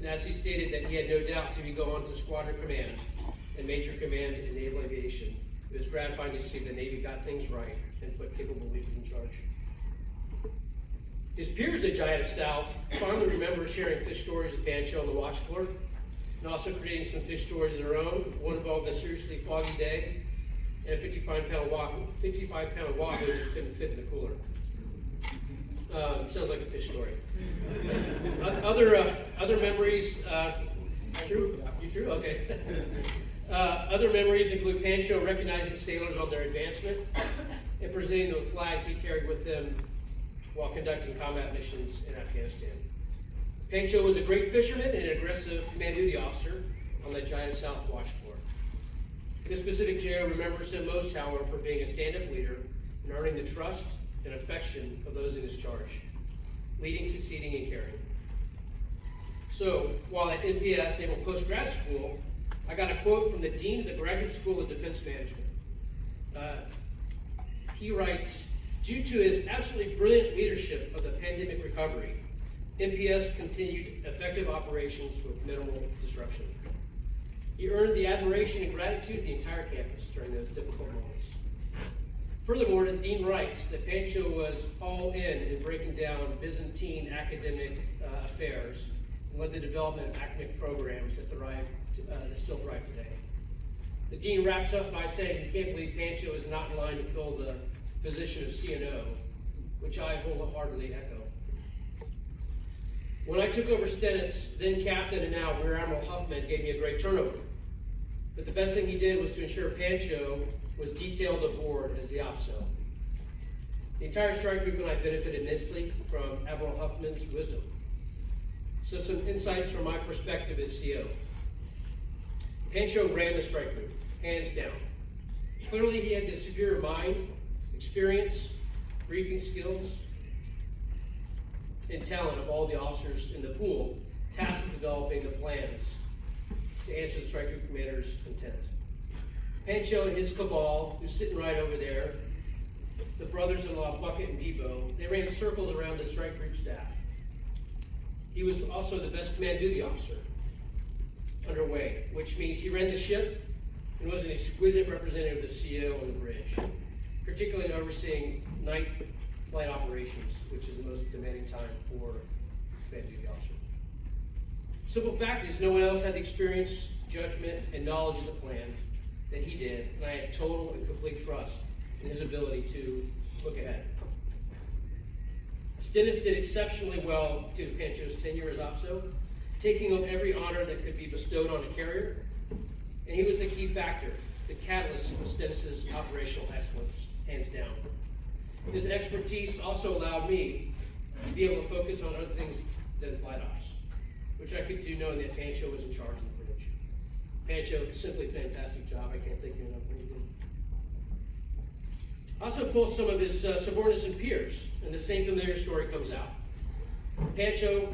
And as he stated that he had no doubts he would go on to Squadron Command and Major Command in Naval Aviation, it was gratifying to see the Navy got things right and put capable leaders in charge. His peers at Giant South fondly remember sharing fish stories with Pancho on the watch floor. and also creating some fish stories of their own. One involved a seriously foggy day and a 55-pound wahoo that couldn't fit in the cooler. Sounds like a fish story. Other memories. True? You true? Okay. Other memories include Pancho recognizing sailors on their advancement and presenting the flags he carried with him while conducting combat missions in Afghanistan. Pancho was a great fisherman and an aggressive command duty officer on the giant South Watchfloor. This Pacific JO remembers him most, however, for being a stand-up leader and earning the trust and affection of those in his charge, leading, succeeding, and caring. So, while at NPS, Naval Postgrad School, I got a quote from the Dean of the Graduate School of Defense Management. He writes, "Due to his absolutely brilliant leadership of the pandemic recovery, NPS continued effective operations with minimal disruption. He earned the admiration and gratitude of the entire campus during those difficult moments." Furthermore, the Dean writes that Pancho was all in breaking down Byzantine academic affairs and led the development of academic programs that still thrive today. The Dean wraps up by saying he can't believe Pancho is not in line to fill the position of CNO, which I wholeheartedly echo. When I took over Stennis, then Captain and now Rear Admiral Huffman gave me a great turnover. But the best thing he did was to ensure Pancho was detailed aboard as the OPSO. The entire strike group and I benefited immensely from Admiral Huffman's wisdom. So some insights from my perspective as CO. Pancho ran the strike group, hands down. Clearly he had the superior mind, experience, briefing skills, and talent of all the officers in the pool tasked with developing the plans to answer the strike group commander's intent. Pancho and his cabal, who's sitting right over there, the brothers-in-law Bucket and Debo, they ran circles around the strike group staff. He was also the best command duty officer underway, which means he ran the ship and was an exquisite representative of the CO on the bridge, particularly overseeing night flight operations, which is the most demanding time for a command duty officer. Simple fact is, no one else had the experience, judgment, and knowledge of the plan that he did, and I had total and complete trust in his ability to look ahead. Stennis did exceptionally well due to Pancho's tenure as OPSO, taking on every honor that could be bestowed on a carrier, and he was the key factor, the catalyst of Stennis's operational excellence, hands down. His expertise also allowed me to be able to focus on other things than flight ops, which I could do knowing that Pancho was in charge of the bridge. Pancho, simply a fantastic job. I can't thank you enough for what he did. Also pulled some of his subordinates and peers, and the same familiar story comes out. Pancho,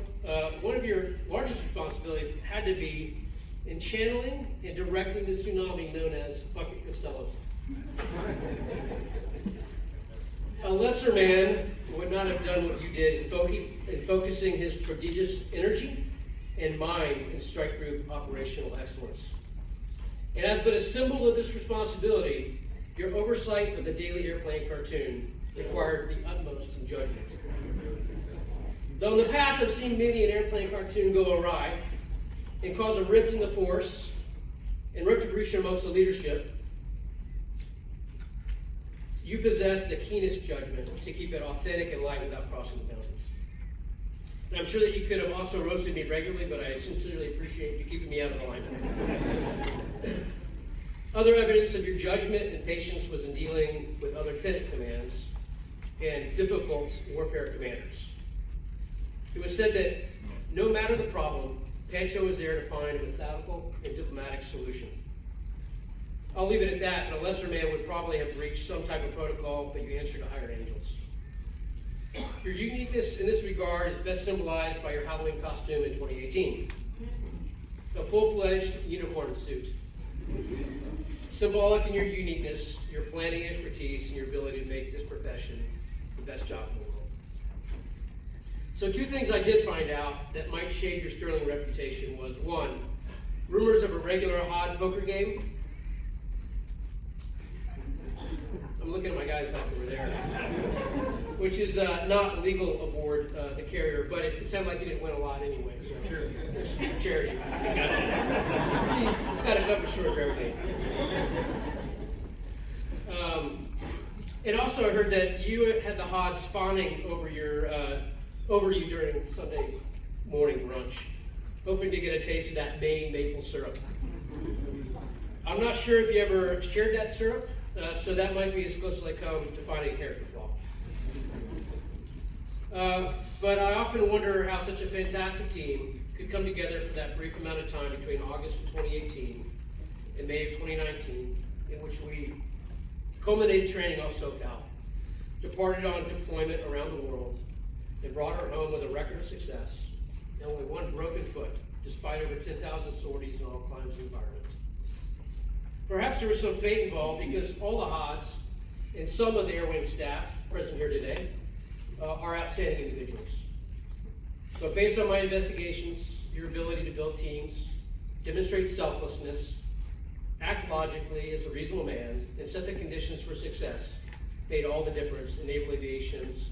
one of your largest responsibilities had to be in channeling and directing the tsunami known as Bucket Costello. A lesser man would not have done what you did in focusing his prodigious energy and mind in strike group operational excellence. And as but a symbol of this responsibility, your oversight of the daily airplane cartoon required the utmost in judgment. Though in the past I've seen many an airplane cartoon go awry and cause a rift in the force and retribution amongst the leadership, you possess the keenest judgment to keep it authentic and light without crossing the boundaries. And I'm sure that you could have also roasted me regularly, but I sincerely appreciate you keeping me out of the line. Other evidence of your judgment and patience was in dealing with other lieutenant commands and difficult warfare commanders. It was said that no matter the problem, Pancho was there to find a methodical and diplomatic solution. I'll leave it at that, but a lesser man would probably have breached some type of protocol, but you answered to higher angels. Your uniqueness in this regard is best symbolized by your Halloween costume in 2018. A full-fledged unicorn suit. Symbolic in your uniqueness, your planning expertise, and your ability to make this profession the best job in the world. So 2 things I did find out that might shape your sterling reputation was, 1, rumors of a regular HOD poker game. I'm looking at my guys back over there. which is not legal aboard the carrier, but it sounded like you didn't win a lot anyway. So it's for charity. Gotcha. See, it's got a cover story for everything. And also, I heard that you had the hod spawning over you during Sunday morning brunch, hoping to get a taste of that Maine maple syrup. I'm not sure if you ever shared that syrup, so that might be as close as I come to finding a character flaw. But I often wonder how such a fantastic team could come together for that brief amount of time between August of 2018 and May of 2019, in which we culminated training off SoCal, departed on deployment around the world, and brought her home with a record of success and only one broken foot, despite over 10,000 sorties in all climes and environments. Perhaps there was some fate involved because all the HODs and some of the Air Wing staff present here today are outstanding individuals. But based on my investigations, your ability to build teams, demonstrate selflessness, act logically as a reasonable man, and set the conditions for success made all the difference in Naval Aviation's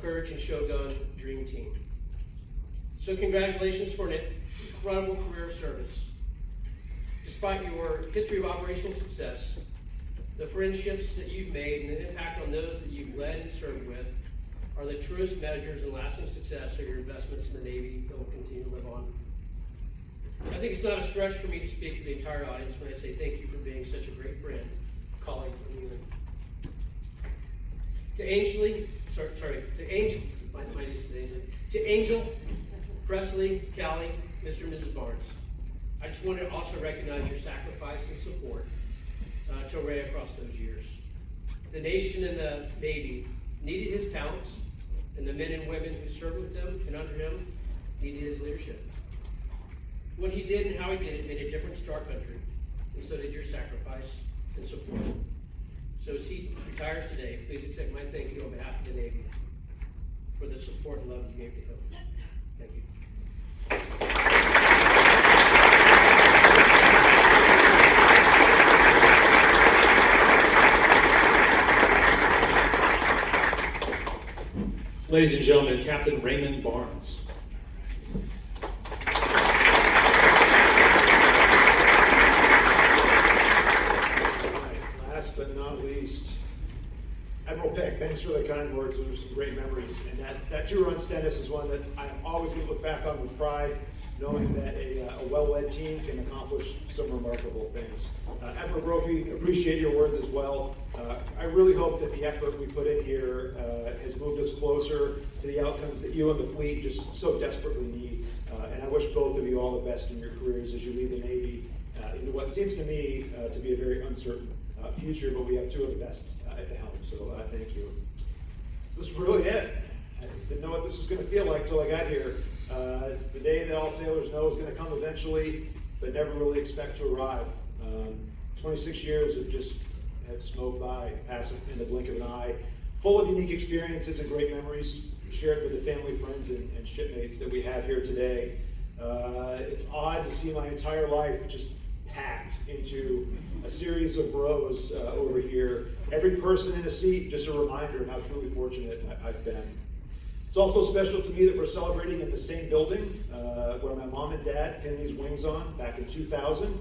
Courage and Shogun Dream Team. So congratulations for an incredible career of service. Despite your history of operational success, the friendships that you've made and the impact on those that you've led and served with are the truest measures and lasting success of your investments in the Navy that will continue to live on. I think it's not a stretch for me to speak to the entire audience when I say thank you for being such a great friend, colleague, and human. To Angel, Presley, Callie, Mr. and Mrs. Barnes, I just want to also recognize your sacrifice and support to Ray across those years. The nation and the Navy needed his talents, and the men and women who served with him and under him needed his leadership. What he did and how he did it made a difference to our country, and so did your sacrifice and support. So as he retires today, please accept my thank you on behalf of the Navy for the support and love you gave to him. Thank you. Ladies and gentlemen, Captain Raymond Barnes. Last but not least, Admiral Peck, thanks for the kind words. Those are some great memories. And that tour on Stennis is one that I'm always going to look back on with pride, knowing that a well-led team can accomplish some remarkable things. Admiral Brophy, appreciate your words as well. I really hope that the effort we put in here has moved us closer to the outcomes that you and the fleet just so desperately need. And I wish both of you all the best in your careers as you leave the Navy into what seems to me to be a very uncertain future, but we have two of the best at the helm, so thank you. So this is really it. I didn't know what this was going to feel like till I got here. It's the day that all sailors know is going to come eventually, but never really expect to arrive. 26 years have smoked by, passing in the blink of an eye, full of unique experiences and great memories shared with the family, friends, and shipmates that we have here today. It's odd to see my entire life just packed into a series of rows over here. Every person in a seat, just a reminder of how truly fortunate I've been. It's also special to me that we're celebrating in the same building where my mom and dad pinned these wings on back in 2000.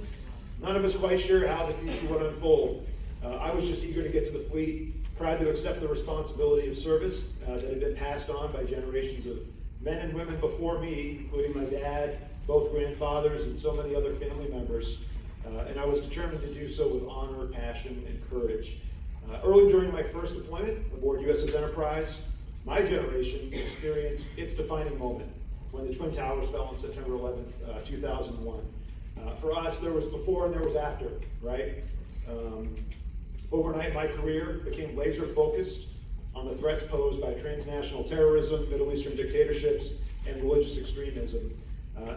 None of us quite sure how the future would unfold. I was just eager to get to the fleet, proud to accept the responsibility of service that had been passed on by generations of men and women before me, including my dad, both grandfathers, and so many other family members. And I was determined to do so with honor, passion, and courage. Early during my first deployment aboard USS Enterprise, my generation experienced its defining moment when the Twin Towers fell on September 11th, 2001. For us, there was before and there was after, right? Overnight, my career became laser focused on the threats posed by transnational terrorism, Middle Eastern dictatorships, and religious extremism.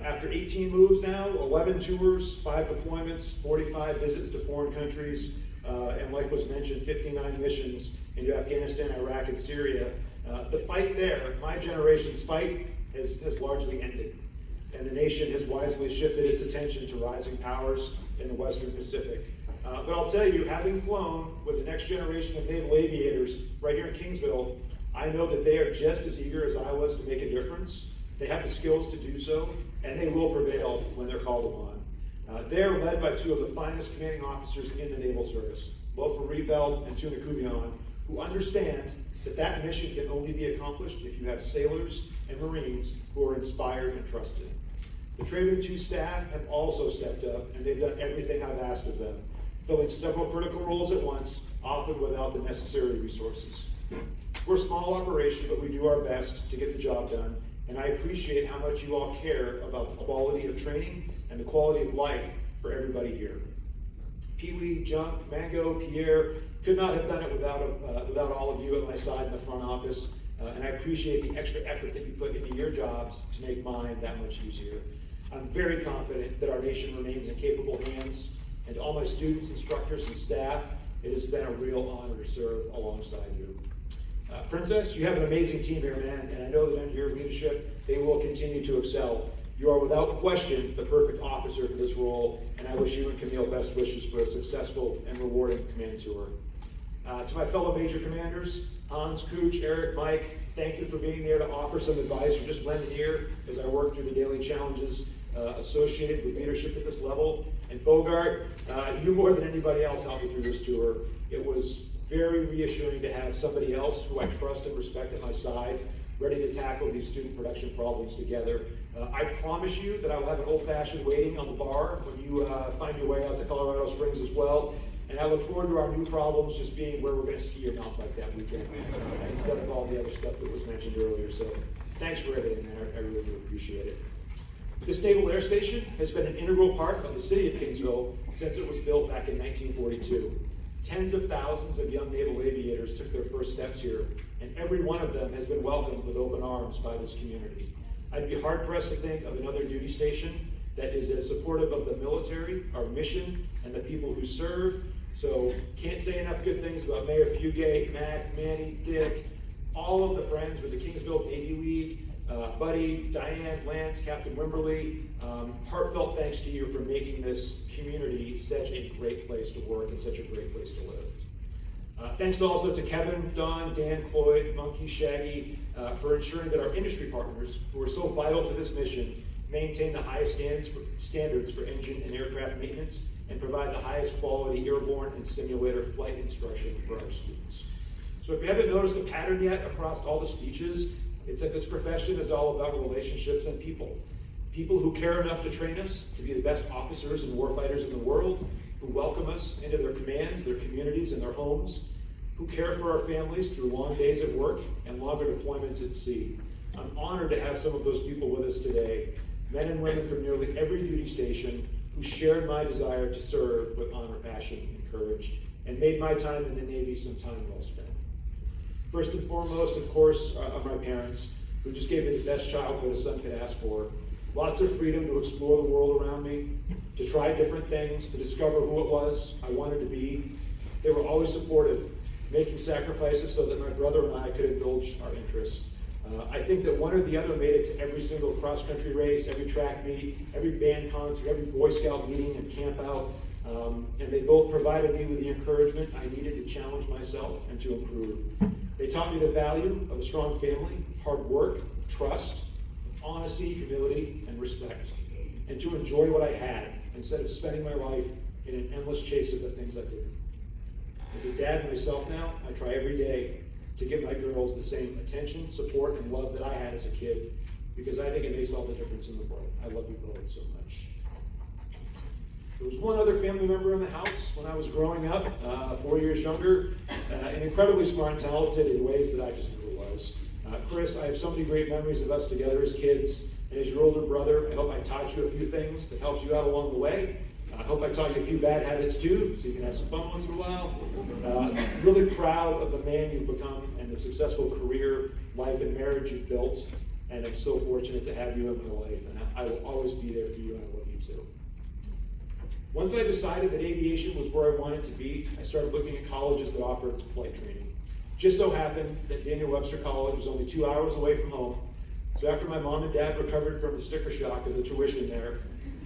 After 18 moves now, 11 tours, 5 deployments, 45 visits to foreign countries, and like was mentioned, 59 missions into Afghanistan, Iraq, and Syria, the fight there, my generation's fight, has largely ended. And the nation has wisely shifted its attention to rising powers in the Western Pacific. But I'll tell you, having flown with the next generation of naval aviators right here in Kingsville I know that they are just as eager as I was to make a difference. They have the skills to do so, and they will prevail when they're called upon. They are led by two of the finest commanding officers in the Naval Service, both Marie Bell and Tuna Cuvion, who understand that that mission can only be accomplished if you have sailors and Marines who are inspired and trusted. The TW2 staff have also stepped up, and they've done everything I've asked of them, filling several critical roles at once, often without the necessary resources. We're a small operation, but we do our best to get the job done, and I appreciate how much you all care about the quality of training and the quality of life for everybody here. Pee-wee, Junk, Mango, Pierre could not have done it without all of you at my side in the front office, and I appreciate the extra effort that you put into your jobs to make mine that much easier. I'm very confident that our nation remains in capable hands, and to all my students, instructors, and staff, it has been a real honor to serve alongside you. Princess, you have an amazing team here, man, and I know that under your leadership, they will continue to excel. You are without question the perfect officer for this role, and I wish you and Camille best wishes for a successful and rewarding command tour. To my fellow major commanders, Hans, Cooch, Eric, Mike, thank you for being there to offer some advice or just lend an ear as I work through the daily challenges associated with leadership at this level. And Bogart, you more than anybody else helped me through this tour. It was very reassuring to have somebody else who I trust and respect at my side, ready to tackle these student production problems together. I promise you that I will have an old-fashioned waiting on the bar when you find your way out to Colorado Springs as well. And I look forward to our new problems just being where we're going to ski or mount bike that weekend, instead of all the other stuff that was mentioned earlier. So thanks for everything, man. I really do appreciate it. This Naval Air Station has been an integral part of the city of Kingsville since it was built back in 1942. Tens of thousands of young naval aviators took their first steps here, and every one of them has been welcomed with open arms by this community. I'd be hard-pressed to think of another duty station that is as supportive of the military, our mission, and the people who serve. So can't say enough good things about Mayor Fugate, Matt, Manny, Dick, all of the friends with the Kingsville Navy League, Buddy, Diane, Lance, Captain Wimberly. Heartfelt thanks to you for making this community such a great place to work and such a great place to live. Thanks also to Kevin, Don, Dan, Cloyd, Monkey, Shaggy, for ensuring that our industry partners, who are so vital to this mission, maintain the highest standards for engine and aircraft maintenance and provide the highest quality airborne and simulator flight instruction for our students. So if you haven't noticed a pattern yet across all the speeches, it's that this profession is all about relationships and people. People who care enough to train us to be the best officers and warfighters in the world, who welcome us into their commands, their communities, and their homes, who care for our families through long days at work and longer deployments at sea. I'm honored to have some of those people with us today, men and women from nearly every duty station who shared my desire to serve with honor, passion, and courage, and made my time in the Navy some time well spent. First and foremost, of course, are my parents, who just gave me the best childhood a son could ask for. Lots of freedom to explore the world around me, to try different things, to discover who it was I wanted to be. They were always supportive, making sacrifices so that my brother and I could indulge our interests. I think that one or the other made it to every single cross-country race, every track meet, every band concert, every Boy Scout meeting and camp out, and they both provided me with the encouragement I needed to challenge myself and to improve. They taught me the value of a strong family, of hard work, of trust, of honesty, humility, and respect, and to enjoy what I had instead of spending my life in an endless chase of the things I did. As a dad myself now, I try every day to give my girls the same attention, support, and love that I had as a kid, because I think it makes all the difference in the world. I love you both so much. There was one other family member in the house when I was growing up, 4 years younger, and incredibly smart and talented in ways that I just never was. Chris, I have so many great memories of us together as kids, and as your older brother, I hope I taught you a few things that helped you out along the way. I hope I taught you a few bad habits too, so you can have some fun once in a while. Really proud of the man you've become and the successful career, life, and marriage you've built, and I'm so fortunate to have you in my life, and I will always be there for you, and I love you too. Once I decided that aviation was where I wanted to be, I started looking at colleges that offered flight training. Just so happened that Daniel Webster College was only 2 hours away from home, so after my mom and dad recovered from the sticker shock of the tuition there,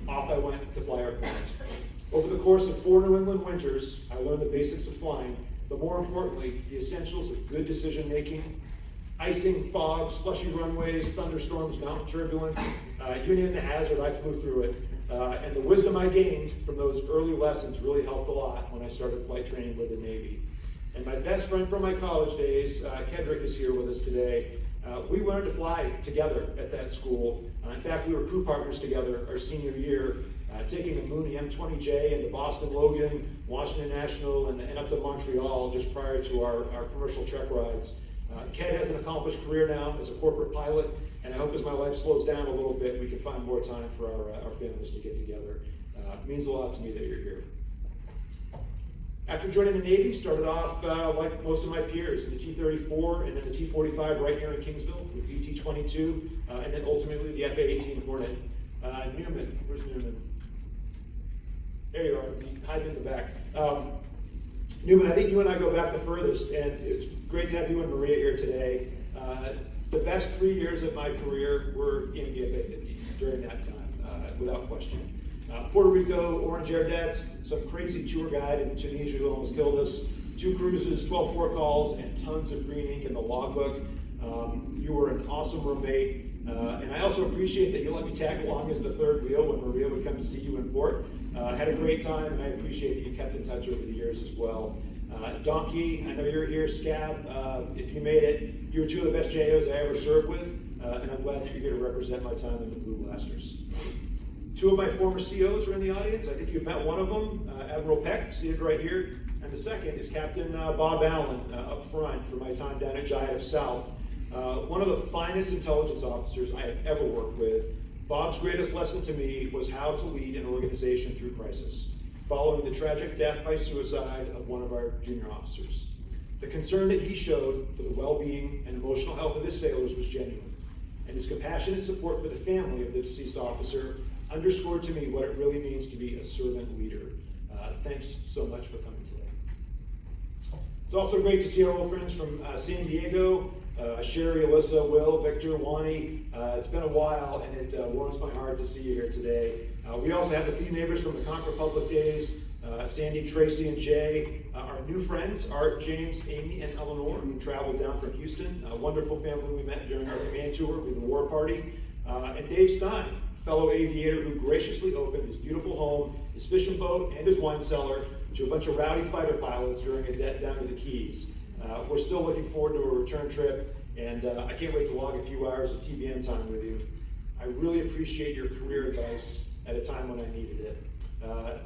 off I went to fly airplanes. Over the course of 4 New England winters, I learned the basics of flying, but more importantly, the essentials of good decision making, icing, fog, slushy runways, thunderstorms, mountain turbulence, you name the hazard, I flew through it. And the wisdom I gained from those early lessons really helped a lot when I started flight training with the Navy. And my best friend from my college days, Kedrick, is here with us today. We learned to fly together at that school. In fact, we were crew partners together our senior year, taking the Mooney M20J into Boston Logan, Washington National, and up to Montreal just prior to our commercial check rides. Ked has an accomplished career now as a corporate pilot, and I hope as my life slows down a little bit, we can find more time for our families to get together. It means a lot to me that you're here. After joining the Navy, started off like most of my peers in the T-34 and then the T-45 right here in Kingsville with BT-22, and then ultimately the FA-18 Hornet. Newman, where's Newman? There you are, hiding in the back. Newman, I think you and I go back the furthest, and it's great to have you and Maria here today. The best 3 years of my career were in the FA-50 during that time, without question. Puerto Rico, Orange Air Debts, some crazy tour guide in Tunisia who almost killed us, 2 cruises, 12 port calls, and tons of green ink in the logbook. You were an awesome roommate, and I also appreciate that you let me tag along as the third wheel when Maria would come to see you in port. Had a great time, and I appreciate that you kept in touch over the years as well. Donkey, I know you're here. Scab, if you made it, you were 2 of the best JOs I ever served with, and I'm glad that you're here to represent my time in the Blue Blasters. 2 of my former COs are in the audience. I think you've met one of them, Admiral Peck, seated right here, and the second is Captain Bob Allen up front for my time down at GIAF South. One of the finest intelligence officers I have ever worked with. Bob's greatest lesson to me was how to lead an organization through crisis, following the tragic death by suicide of one of our junior officers. The concern that he showed for the well-being and emotional health of his sailors was genuine, and his compassionate support for the family of the deceased officer underscored to me what it really means to be a servant leader. Thanks so much for coming today. It's also great to see our old friends from San Diego, Sherry, Alyssa, Will, Victor, Wani. It's been a while, and it warms my heart to see you here today. We also have a few neighbors from the Conch Republic days, Sandy, Tracy, and Jay. Our new friends, Art, James, Amy, and Eleanor, who traveled down from Houston. A wonderful family we met during our command tour with the war party. And Dave Stein, fellow aviator who graciously opened his beautiful home, his fishing boat, and his wine cellar to a bunch of rowdy fighter pilots during a jet down to the Keys. We're still looking forward to a return trip, and I can't wait to log a few hours of TBM time with you. I really appreciate your career advice at a time when I needed it. I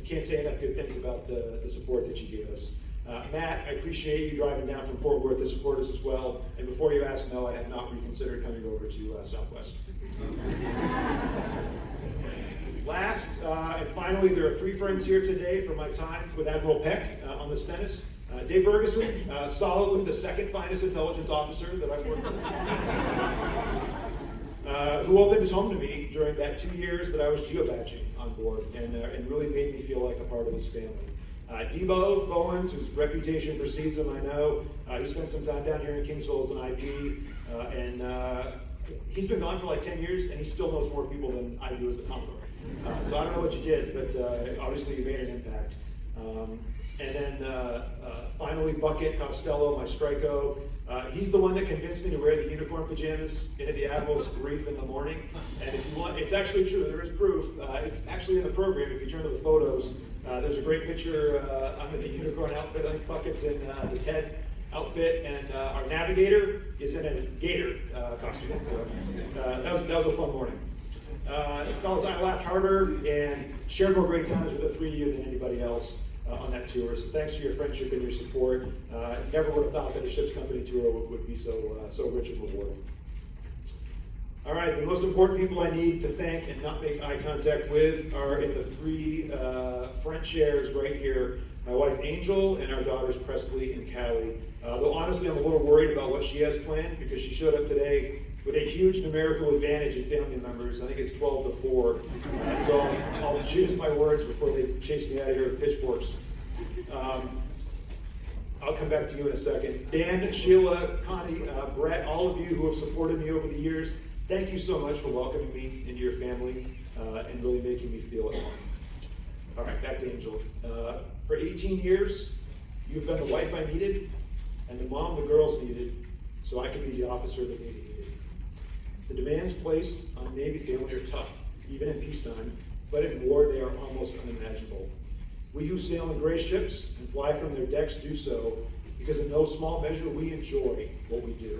can't say enough good things about the support that you gave us. Matt, I appreciate you driving down from Fort Worth to support us as well. And before you ask, no, I have not reconsidered coming over to Southwest. Last and finally, there are 3 friends here today from my time with Admiral Peck on the Stennis. Dave Bergeson, solidly the 2nd finest intelligence officer that I've worked with, who opened his home to me during that 2 years that I was geobadging on board and really made me feel like a part of his family. Debo Bowens, whose reputation precedes him, I know. He spent some time down here in Kingsville as an IP, and he's been gone for like 10 years, and he still knows more people than I do as a Commodore. So I don't know what you did, but obviously you made an impact. And then finally, Bucket Costello, my Strico. He's the one that convinced me to wear the unicorn pajamas into the Admiral's brief in the morning. And if you want, it's actually true, there is proof. It's actually in the program, if you turn to the photos. There's a great picture under the unicorn outfit. I think Bucket's in the TED outfit, and our navigator is in a gator costume. So that was a fun morning. Fellas, I laughed harder and shared more great times with the 3 of you than anybody else on that tour. So thanks for your friendship and your support. Never would have thought that a ship's company tour would be so rich and rewarding. All right, the most important people I need to thank and not make eye contact with are in the 3 front chairs right here. My wife Angel and our daughters Presley and Callie. Though honestly, I'm a little worried about what she has planned because she showed up today with a huge numerical advantage in family members. I think it's 12 to 4. So I'll choose my words before they chase me out of here with pitchforks. I'll come back to you in a second. Dan, Sheila, Connie, Brett, all of you who have supported me over the years, thank you so much for welcoming me into your family and really making me feel at home. All right, back to Angel. For 18 years, you've been the wife I needed, and the mom the girls needed, so I could be the officer the Navy needed. The demands placed on a Navy family are tough, even in peacetime, but in war they are almost unimaginable. We who sail in gray ships and fly from their decks do so because in no small measure we enjoy what we do.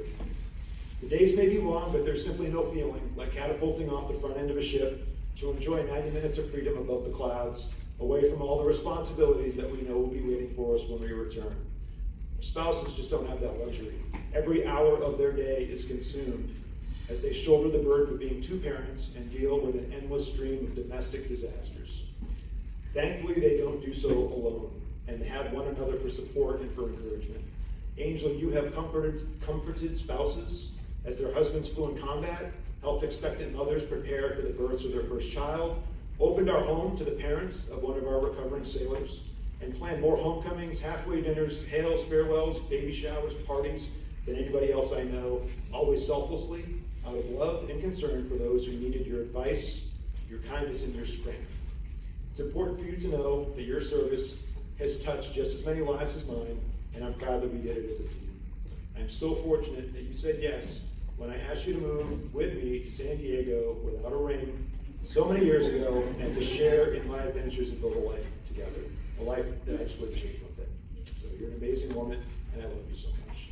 The days may be long, but there's simply no feeling like catapulting off the front end of a ship to enjoy 90 minutes of freedom above the clouds, away from all the responsibilities that we know will be waiting for us when we return. Spouses just don't have that luxury. Every hour of their day is consumed as they shoulder the burden of being two parents and deal with an endless stream of domestic disasters. Thankfully, they don't do so alone and have one another for support and for encouragement. Angel, you have comforted spouses as their husbands flew in combat, helped expectant mothers prepare for the births of their first child, opened our home to the parents of one of our recovering sailors, and planned more homecomings, halfway dinners, hails, farewells, baby showers, parties than anybody else I know, always selflessly, out of love and concern for those who needed your advice, your kindness, and your strength. It's important for you to know that your service has touched just as many lives as mine, and I'm proud that we did it as a team. I'm so fortunate that you said yes when I asked you to move with me to San Diego without a ring so many years ago and to share in my adventures and build a life together, a life that I just wouldn't change one bit. So you're an amazing woman, and I love you so much.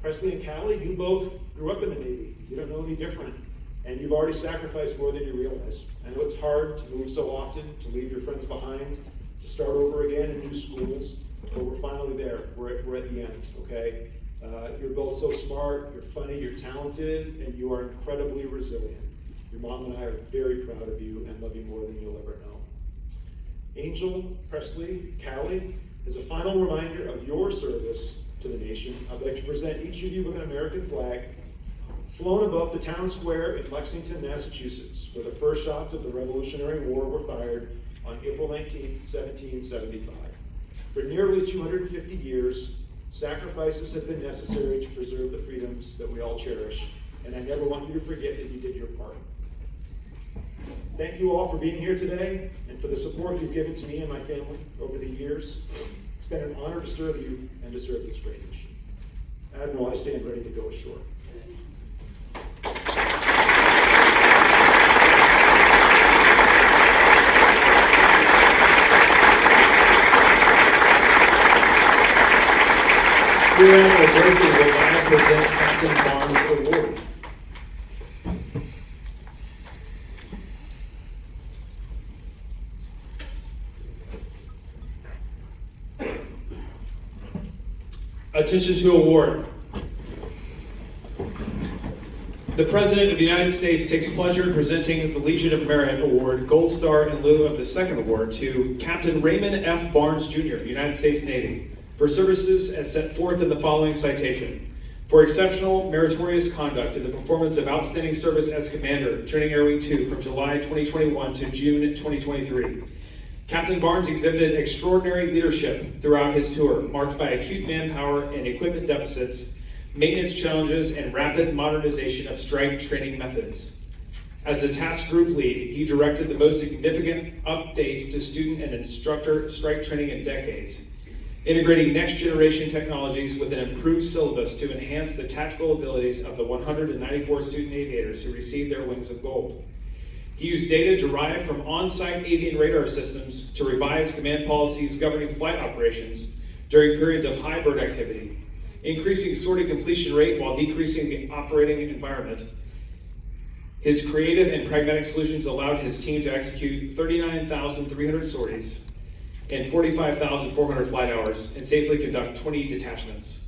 Presley and Callie, you both grew up in the Navy. You don't know any different, and you've already sacrificed more than you realize. I know it's hard to move so often, to leave your friends behind, to start over again in new schools, but we're finally there. We're at the end, okay? You're both so smart, you're funny, you're talented, and you are incredibly resilient. Your mom and I are very proud of you and love you more than you'll ever know. Angel, Presley, Callie, as a final reminder of your service to the nation, I'd like to present each of you with an American flag flown above the town square in Lexington, Massachusetts, where the first shots of the Revolutionary War were fired on April 19, 1775. For nearly 250 years, sacrifices have been necessary to preserve the freedoms that we all cherish, and I never want you to forget that you did your part. Thank you all for being here today and for the support you've given to me and my family over the years. It's been an honor to serve you and to serve this great nation. Admiral, I stand ready to go ashore. Your Admiral Berkeley will now present Captain Barnes' award. Attention to award. The President of the United States takes pleasure in presenting the Legion of Merit Award, Gold Star in lieu of the second award, to Captain Raymond F. Barnes, Jr., United States Navy, for services as set forth in the following citation. For exceptional, meritorious conduct in the performance of outstanding service as Commander, Training Air Wing 2 from July 2021 to June 2023. Captain Barnes exhibited extraordinary leadership throughout his tour, marked by acute manpower and equipment deficits, maintenance challenges, and rapid modernization of strike training methods. As the task group lead, he directed the most significant update to student and instructor strike training in decades, integrating next-generation technologies with an improved syllabus to enhance the tactical abilities of the 194 student aviators who received their wings of gold. He used data derived from on-site avian radar systems to revise command policies governing flight operations during periods of high bird activity, increasing sortie completion rate while decreasing the operating environment. His creative and pragmatic solutions allowed his team to execute 39,300 sorties and 45,400 flight hours and safely conduct 20 detachments.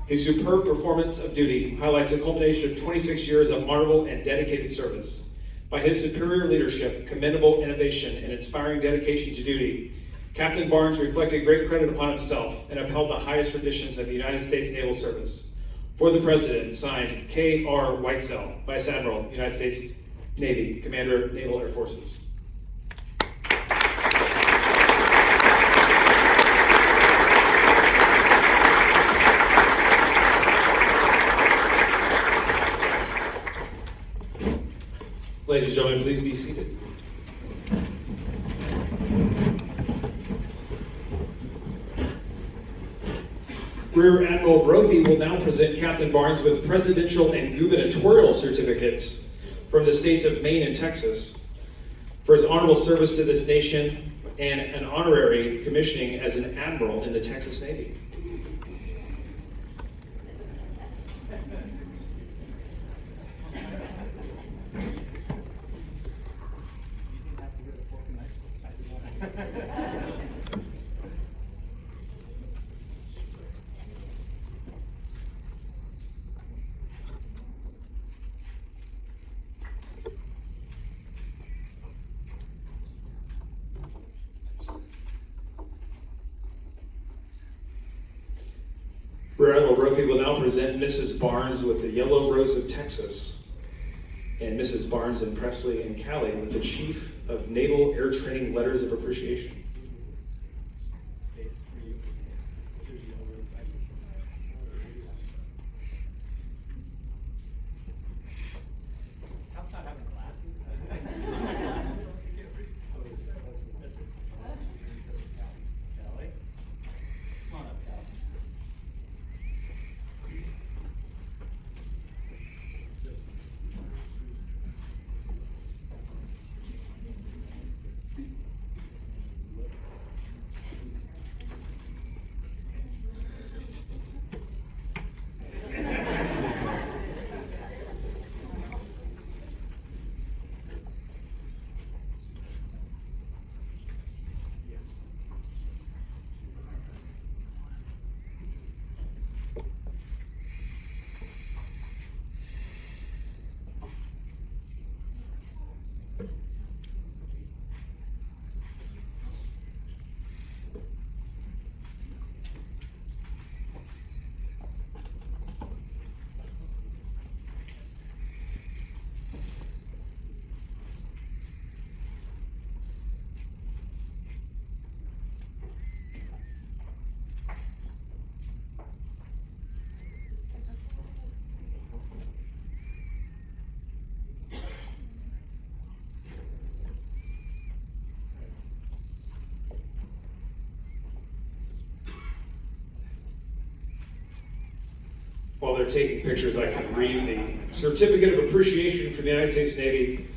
His superb performance of duty highlights a culmination of 26 years of honorable and dedicated service. By his superior leadership, commendable innovation, and inspiring dedication to duty, Captain Barnes reflected great credit upon himself and upheld the highest traditions of the United States Naval Service. For the President, signed K.R. Whitesell, Vice Admiral, United States Navy, Commander, Naval Air Forces. Ladies and gentlemen, please be seated. Rear Admiral Brophy will now present Captain Barnes with presidential and gubernatorial certificates from the states of Maine and Texas for his honorable service to this nation and an honorary commissioning as an admiral in the Texas Navy. Rear Admiral Brophy will now present Mrs. Barnes with the Yellow Rose of Texas and Mrs. Barnes and Presley and Callie with the Chief of Naval Air Training Letters of Appreciation. While they're taking pictures, I can read the Certificate of Appreciation from the United States Navy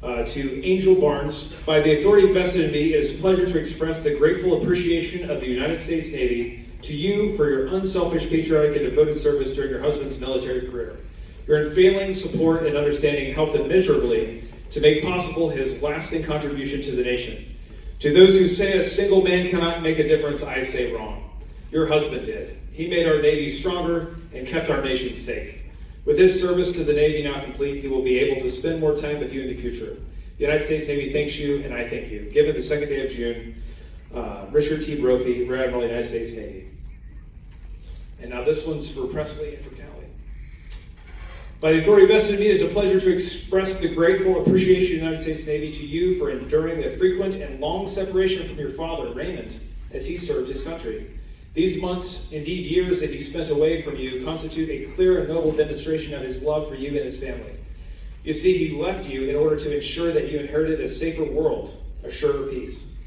to Angel Barnes. By the authority vested in me, it is a pleasure to express the grateful appreciation of the United States Navy to you for your unselfish, patriotic, and devoted service during your husband's military career. Your unfailing support and understanding helped immeasurably to make possible his lasting contribution to the nation. To those who say a single man cannot make a difference, I say wrong. Your husband did. He made our Navy stronger and kept our nation safe. With his service to the Navy now complete, he will be able to spend more time with you in the future. The United States Navy thanks you, and I thank you. Given the 2nd day of June, Richard T. Brophy, Rear Admiral, United States Navy. And now this one's for Presley and for Callie. By the authority vested in me, it is a pleasure to express the grateful appreciation of the United States Navy to you for enduring the frequent and long separation from your father, Raymond, as he served his country. These months, indeed years, that he spent away from you constitute a clear and noble demonstration of his love for you and his family. You see, he left you in order to ensure that you inherited a safer world, a surer peace.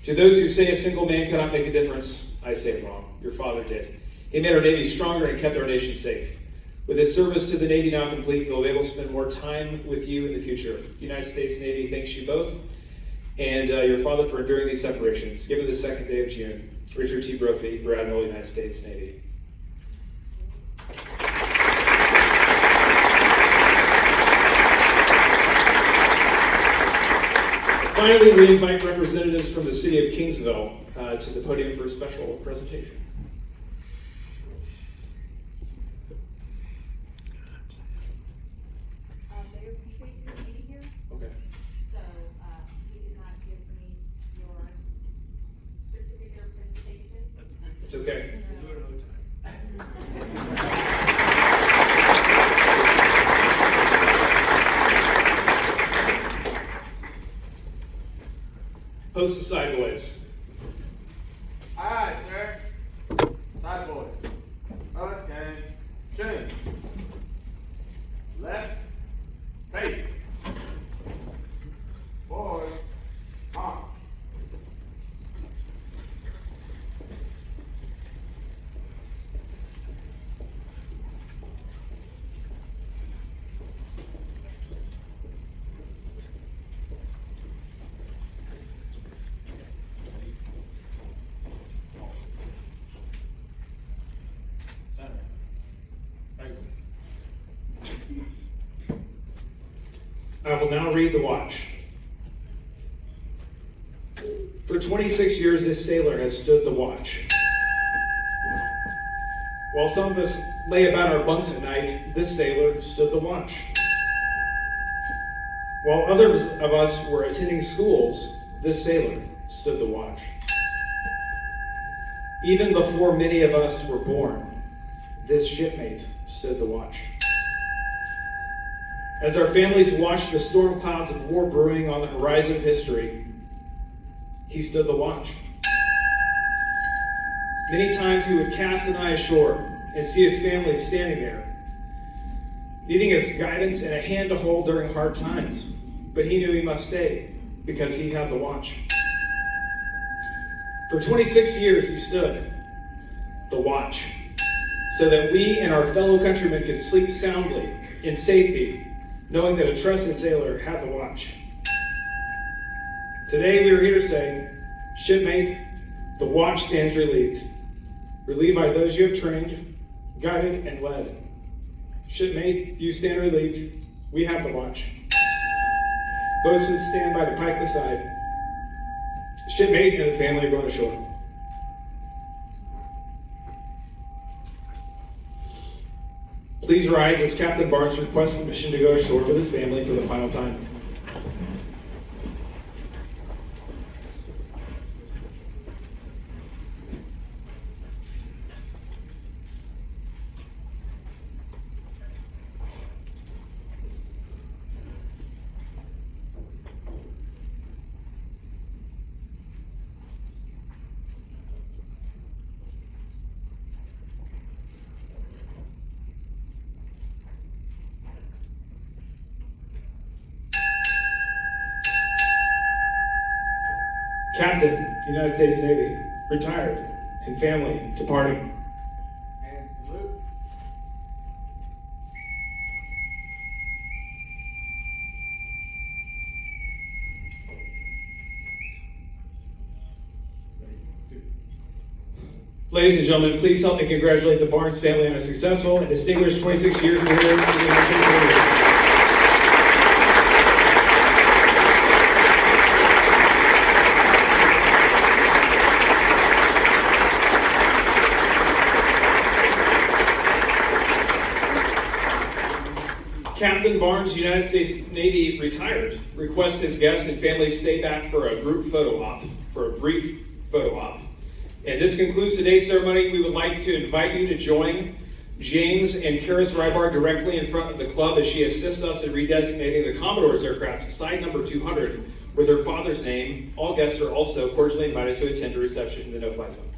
To those who say a single man cannot make a difference, I say wrong. Your father did. He made our Navy stronger and kept our nation safe. With his service to the Navy now complete, he'll be able to spend more time with you in the future. The United States Navy thanks you both and your father for enduring these separations. Given the 2nd day of June, Richard T. Brophy, Rear Admiral, United States Navy. Finally, we invite representatives from the city of Kingsville to the podium for a special presentation. They appreciate your being here, Okay. so he did not give me your certificate of presentation. It's okay. Post the side boys. Aye, sir. Side boys. Attention. Left. Face. Forward. Mark. will now read the watch. For 26 years, this sailor has stood the watch. While some of us lay about our bunks at night, this sailor stood the watch. While others of us were attending schools, this sailor stood the watch. Even before many of us were born, this shipmate stood the watch. As our families watched the storm clouds of war brewing on the horizon of history, he stood the watch. Many times he would cast an eye ashore and see his family standing there, needing his guidance and a hand to hold during hard times. But he knew he must stay because he had the watch. For 26 years he stood the watch so that we and our fellow countrymen could sleep soundly in safety, knowing that a trusted sailor had the watch. Today we are here to say, shipmate, the watch stands relieved. Relieved by those you have trained, guided, and led. Shipmate, you stand relieved. We have the watch. Boatswain, stand by the pike to side. Shipmate and the family are going ashore. Please rise as Captain Barnes requests permission to go ashore with his family for the final time. Captain, United States Navy, retired, and family departing. And salute. Ladies and gentlemen, please help me congratulate the Barnes family on a successful and distinguished 26 years career in the United States Navy. Captain Barnes, United States Navy, retired, requests his guests and family stay back for a group photo op, for a brief photo op. And this concludes today's ceremony. We would like to invite you to join James and Karis Rybar directly in front of the club as she assists us in redesignating the Commodore's aircraft side number 200 with her father's name. All guests are also cordially invited to attend the reception in the no-fly zone.